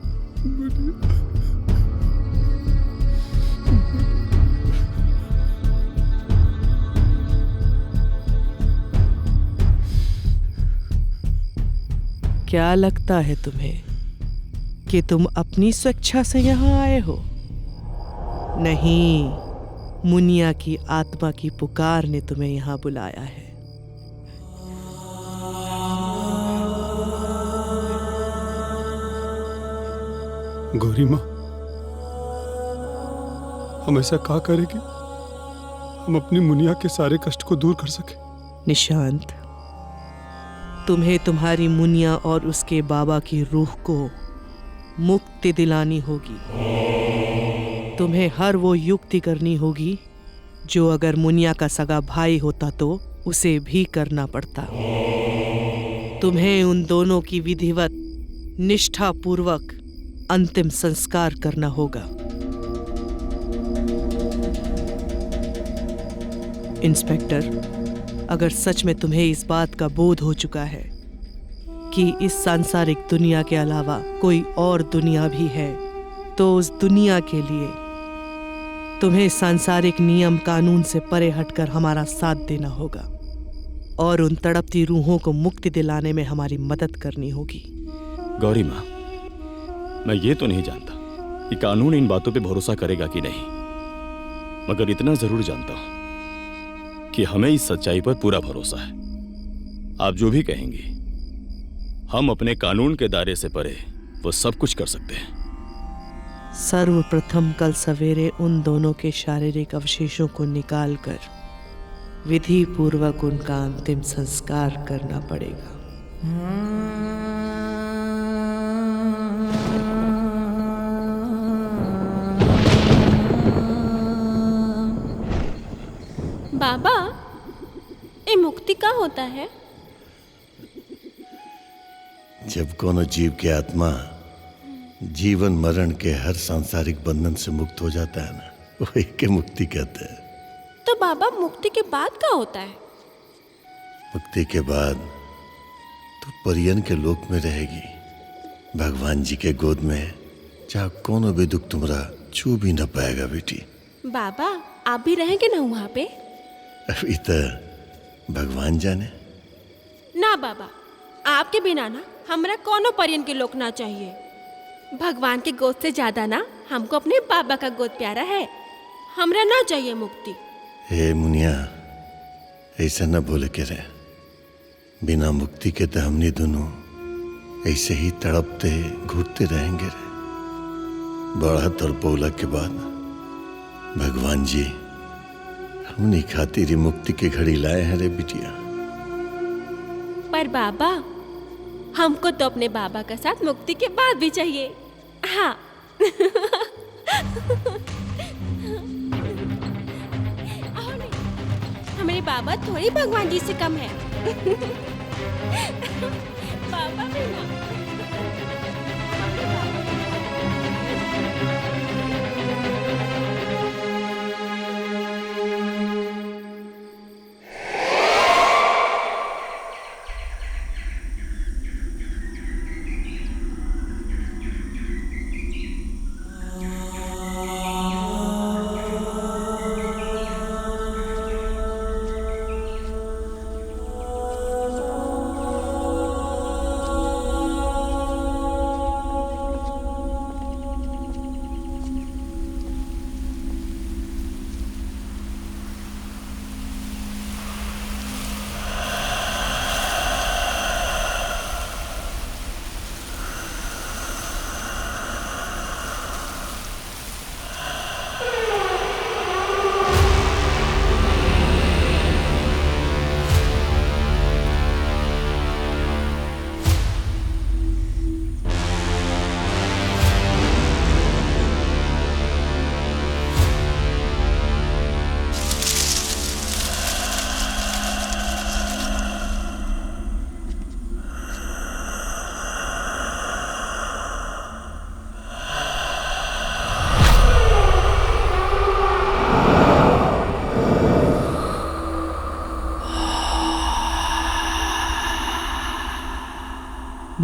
क्या लगता है तुम्हें कि तुम अपनी स्वेच्छा से यहाँ आए हो? नहीं, मुनिया की आत्मा की पुकार ने तुम्हें यहाँ बुलाया है। गौरी माँ, हम ऐसा क्या करें कि हम अपनी मुनिया के सारे कष्ट को दूर कर सके? निशांत, तुम्हें तुम्हारी मुनिया और उसके बाबा की रूह को मुक्ति दिलानी होगी। तुम्हें हर वो युक्ति करनी होगी जो अगर मुनिया का सगा भाई होता तो उसे भी करना पड़ता। तुम्हें उन दोनों की विधिवत निष्ठापूर्वक अंतिम संस्कार करना होगा। इंस्पेक्टर, अगर सच में तुम्हें इस बात का बोध हो चुका है कि इस सांसारिक दुनिया के अलावा कोई और दुनिया भी है, तो उस दुनिया के लिए तुम्हें सांसारिक नियम कानून से परे हटकर हमारा साथ देना होगा और उन तड़पती रूहों को मुक्ति दिलाने में हमारी मदद करनी होगी। गौरी माँ, मैं ये तो नहीं जानता कि कानून इन बातों पे भरोसा करेगा कि नहीं, मगर इतना जरूर जानता हूं कि हमें इस सच्चाई पर पूरा भरोसा है। आप जो भी कहेंगे, हम अपने कानून के दायरे से परे वो सब कुछ कर सकते हैं। सर्वप्रथम कल सवेरे उन दोनों के शारीरिक अवशेषों को निकालकर विधि पूर्वक उनका अंतिम संस्कार करना पड़ेगा। बाबा ये मुक्ति का होता है? जब कोनो जीव के आत्मा जीवन मरण के हर सांसारिक बंधन से मुक्त हो जाता है ना, वही के मुक्ति कहते हैं। तो बाबा मुक्ति के बाद क्या होता है? मुक्ति के बाद तो परियन के लोक में रहेगी, भगवान जी के गोद में, जहाँ कोनो भी दुख तुमरा छू भी न पाएगा बेटी। बाबा आप भी रहेंगे ना वहाँ पे? अभी तो भगवान जाने। ना बाबा, आपके बिना ना हमरा कोनो परियन के लोक ना चाहिए। भगवान के गोद से ज्यादा ना हमको अपने बाबा का गोद प्यारा है। हमरा ना चाहिए मुक्ति। हे मुनिया, ऐसा न बोले के रहे। बिना मुक्ति के तो हमने दोनों ऐसे ही तड़पते घुटते रहेंगे रे। बड़ा तड़पौला के बाद भगवान जी हमने खातिर ही मुक्ति के घड़ी लाए हैं रे बिटिया। पर बाबा हमको तो अपने बाबा का साथ मुक्ति के बाद भी चाहिए। हाँ हमारे बाबा थोड़ी भगवान जी से कम है। बाबा भी ना।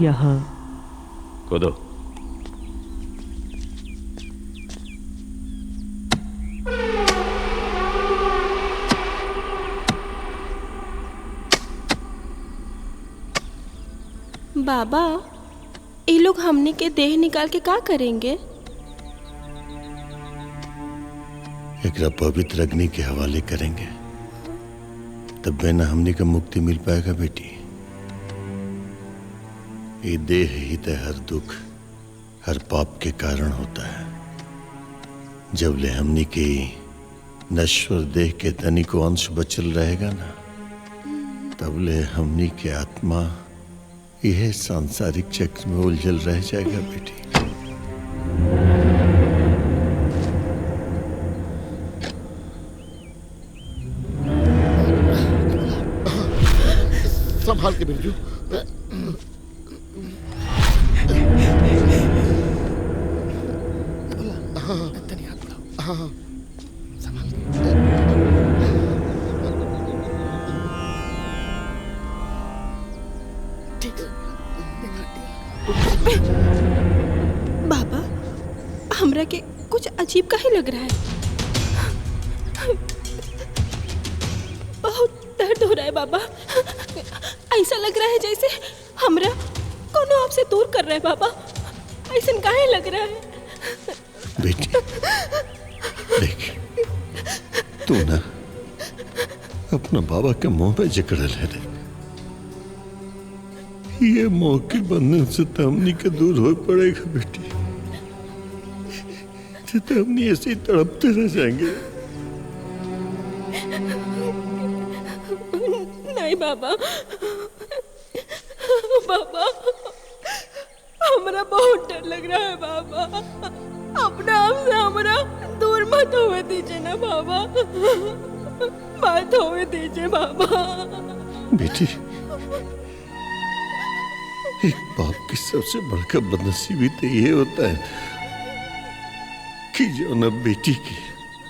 यहाँ कूदो। बाबा ये लोग हमने के देह निकाल के क्या करेंगे? एकरा पवित्र अग्नि के हवाले करेंगे, तब बिना हमने का मुक्ति मिल पाएगा बेटी। ये देह ही तो हर दुख हर पाप के कारण होता है। जब ले हमनी के नश्वर देह के तनिको अंश बचल रहेगा ना, तब ले हमनी के आत्मा यह सांसारिक चक्र में उलझल रह जाएगा बेटी। संभाल के बिरजू। बाबा हमरा के कुछ अजीब का ही लग रहा है। बहुत दर्द हो रहा है बाबा। ऐसा लग रहा है जैसे हमरा कोनो आपसे दूर कर रहा है बाबा। ऐसा काहे लग रहा है? बेटी देख, तू ना अपना बाबा के मुंह पे जकड़ ले रे। ये मोह के बंधन से तमनी के दूर हो पड़ेगा बेटी। तमनी ऐसे ही तड़पते रह जाएंगे। नहीं बाबा, बाबा हमरा बहुत डर लग रहा है बाबा। अपना आप से हमरा दूर मत होवे दीजिए ना बाबा। बात होने दीजिए बाबा। बेटी, एक बाप की सबसे बड़का बदनसीबी तो ये होता है कि जो न बेटी की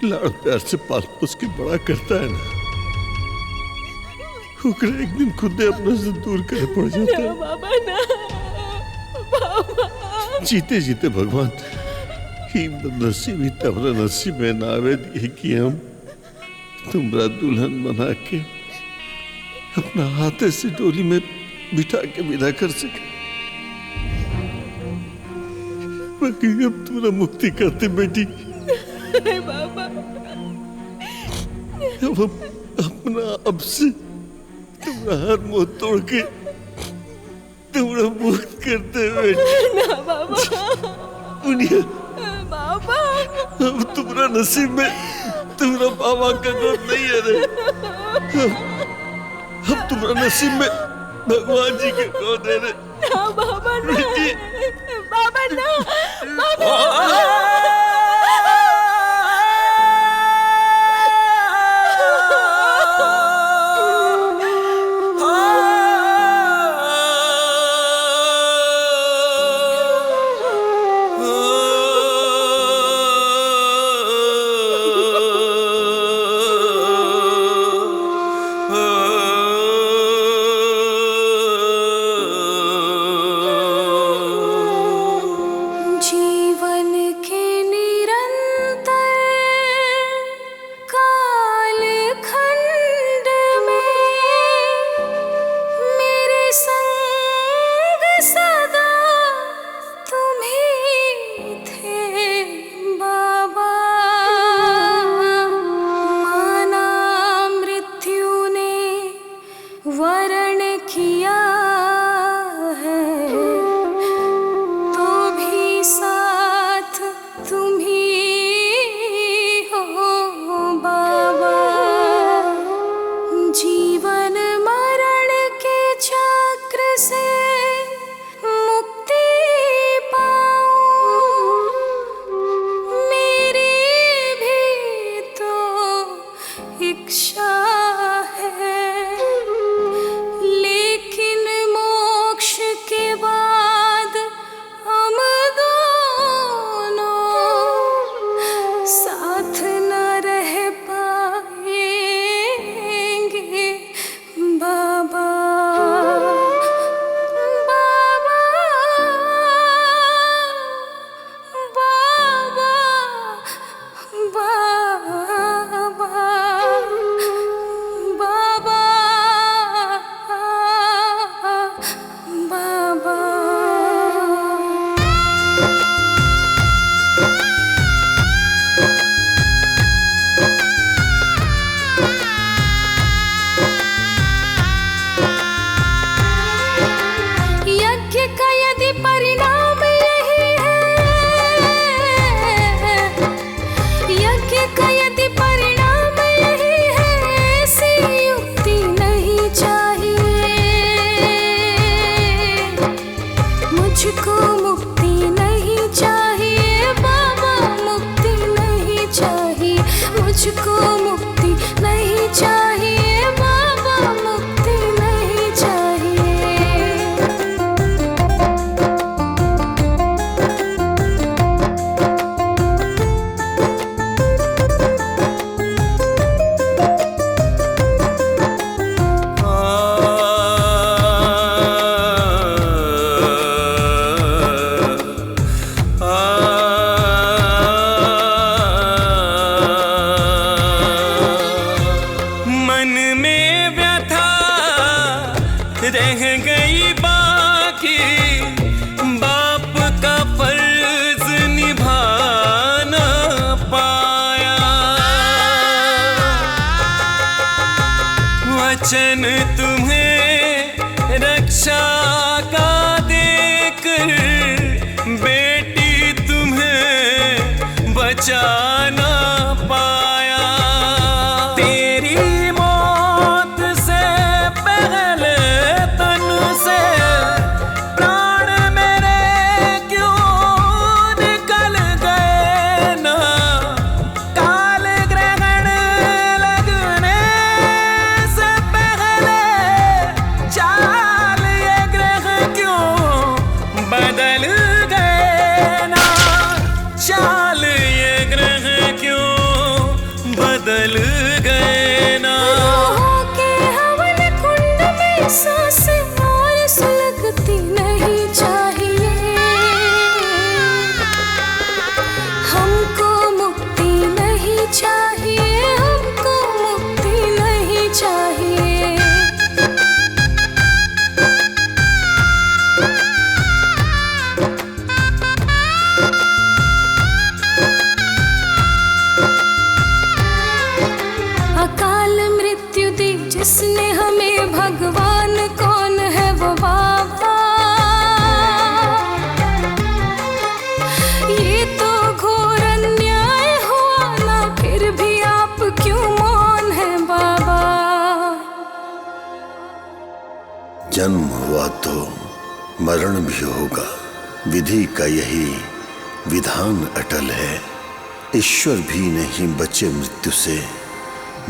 लाड़ प्यार से पाल पोस के बड़ा करता है ना, ओकरा एक दिन खुदे अपने से दूर करे पड़ जाता है। बाबा ना बाबा। जीते जीते भगवान ही बदनसीबी तमरा नसीब में ना आवे दिए कि हम तुमरा दुल्हन बना के अपना हाथे से डोली में बिठा के विदा कर सके। बाकी अब तुम्हारा मुक्ति करते बेटी। बाबा अब अपना अब से तुम्हारा हर मुंह तोड़ के तुम्हारा मुक्त करते बेटी। ना बाबा। दुनिया बाबा अब तुम्हारा नसीब में तुम्हारा बाबा का गोद नहीं है रे। अब तुम्हारा नसीब में भगवान जी के गोद है रे। ना बाबा ना बाबा ना बाबा। जीवन के निरंतर कालखंड में मेरे संग सदा तुम ही थे बाबा। माना मृत्यु ने वरण किया है, तो भी साथ तुम ही हो बाबा। जीवन मरण के चक्र से मुक्ति पाऊं, मेरी भी तो इच्छा है। लेकिन मोक्ष के बाद हम दोनों साथ न रह पाएंगे बाबा। बाबा बाबा बाबा बाबा। यज्ञ का यदि परिणाम यही है, यज्ञ का यदि परिणाम यही है, ऐसी युक्ति नहीं चाहिए। मुझको मुक्ति नहीं चाहिए बाबा, मुक्ति नहीं चाहिए। मुझको मुक्ति नहीं चाहिए बाबा, मुक्ति नहीं चाहिए। मन में व्यथा रह गई बाकी, बाप का फर्ज निभा ना पाया। वचन तुम्हें रक्षा का देकर बेटी तुम्हें बचा ना पाया। तेरी मौत से पहले तन से प्राण मेरे क्यों निकल गए ना। काल ग्रहण लगने जन्म हुआ तो मरण भी होगा, विधि का यही विधान अटल है। ईश्वर भी नहीं बचे मृत्यु से,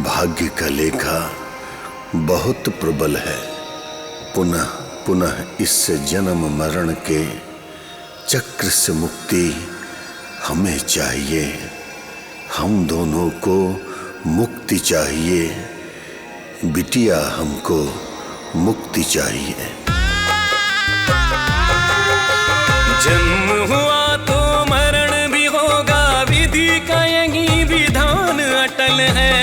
भाग्य का लेखा बहुत प्रबल है। पुनः पुनः इससे जन्म मरण के चक्र से मुक्ति हमें चाहिए। हम दोनों को मुक्ति चाहिए, बिटिया हमको मुक्ति चाहिए। जन्म हुआ तो मरण भी होगा, विधि का यही विधान अटल है।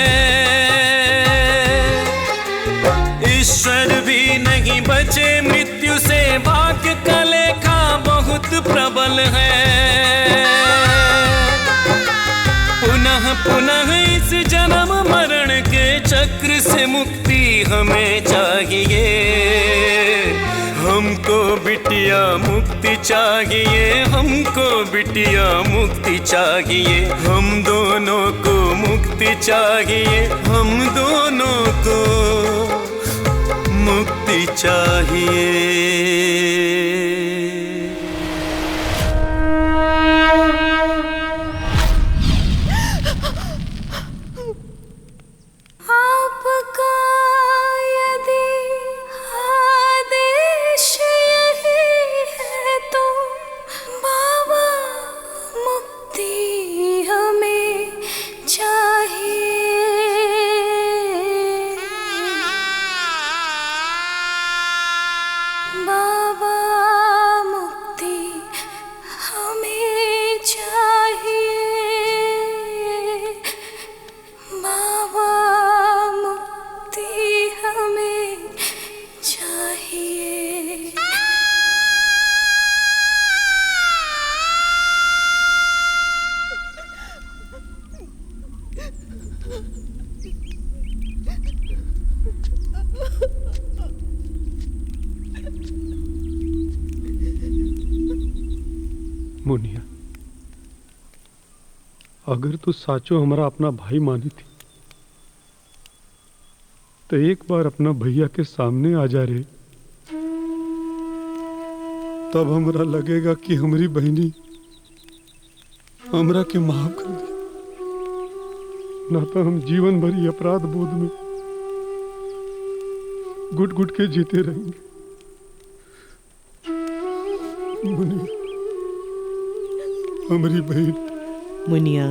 ईश्वर भी नहीं बचे मृत्यु से, भाग्य का लेखा बहुत प्रबल है। पुनः पुनः इस जन्म मरण के चक्र से मुक्ति हमें चाहिए। हमको बिटिया मुक्ति चाहिए, हमको बिटिया मुक्ति चाहिए। हम दोनों को मुक्ति चाहिए, हम दोनों को मुक्ति चाहिए। आपका यदि आदेश यही है तो बाबा मुक्ति हमें चाहिए। बाबा मुक्ति हमें चाहिए। बाबा मुक्ति हमें चाहिए। मुनिया, अगर तू साचो हमारा अपना भाई मानी थी तो एक बार अपना भैया के सामने आ जा रे, तब हमरा लगेगा कि हमारी बहनी हमरा के माफ कर दी, ना तो हम जीवन भर ये अपराध बोध में गुट गुट के जीते रहेंगे। मुनिया, हमारी बहन। मुनिया,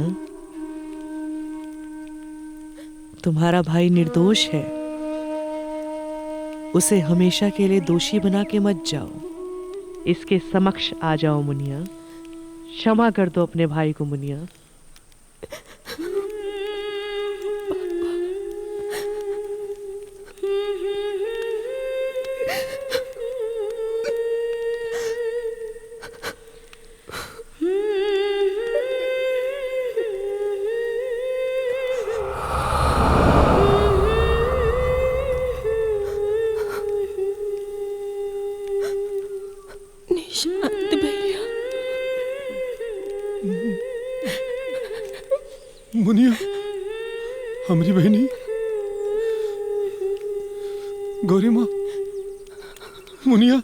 तुम्हारा भाई निर्दोष है, उसे हमेशा के लिए दोषी बना के मत जाओ। इसके समक्ष आ जाओ मुनिया, क्षमा कर दो अपने भाई को मुनिया। निशांत भैया। मुनिया, हमारी बहनी गौरी माँ। मुनिया,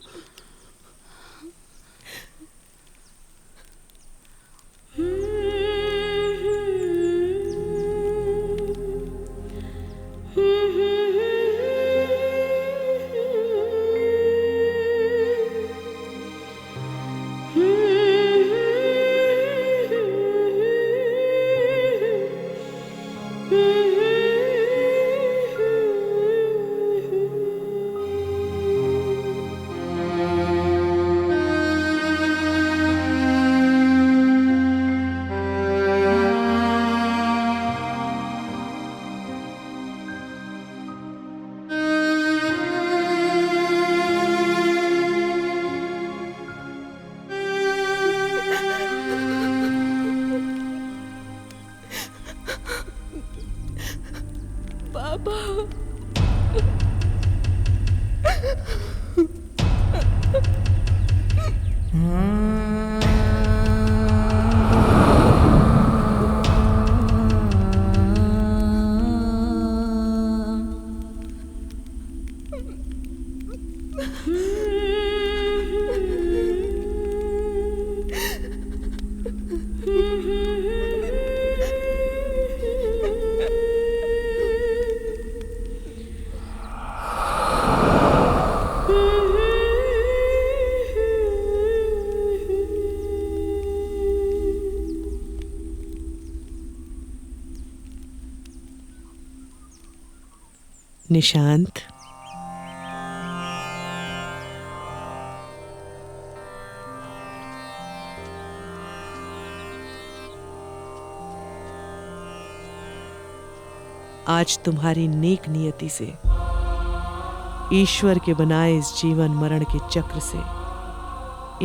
निशांत, आज तुम्हारी नेक नियति से, ईश्वर के बनाए इस जीवन मरण के चक्र से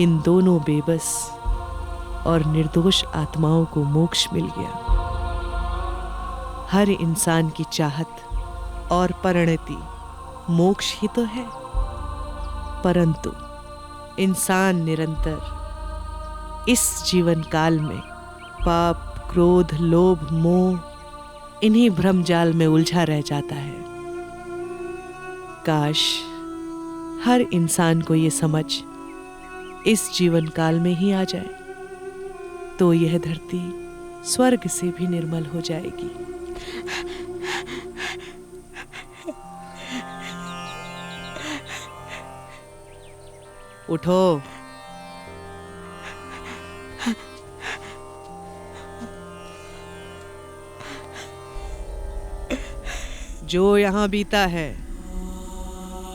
इन दोनों बेबस और निर्दोष आत्माओं को मोक्ष मिल गया। हर इंसान की चाहत और परिणति मोक्ष ही तो है, परंतु इंसान निरंतर इस जीवन काल में पाप, क्रोध, लोभ, मोह इन्हीं भ्रमजाल में उलझा रह जाता है। काश हर इंसान को ये समझ इस जीवन काल में ही आ जाए, तो यह धरती स्वर्ग से भी निर्मल हो जाएगी। उठो, जो यहाँ बीता है,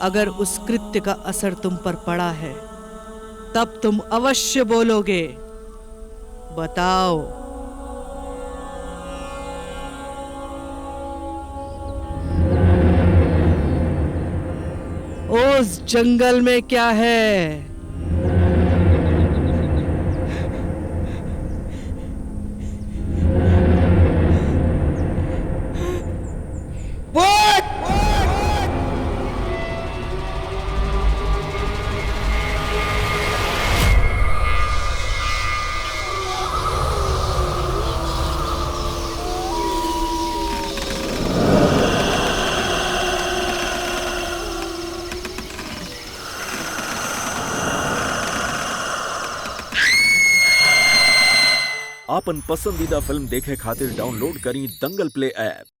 अगर उस कृत्य का असर तुम पर पड़ा है, तब तुम अवश्य बोलोगे। बताओ। उस जंगल में क्या है? आपन पसंदीदा फिल्म देखे खातिर डाउनलोड करी दंगल प्ले ऐप।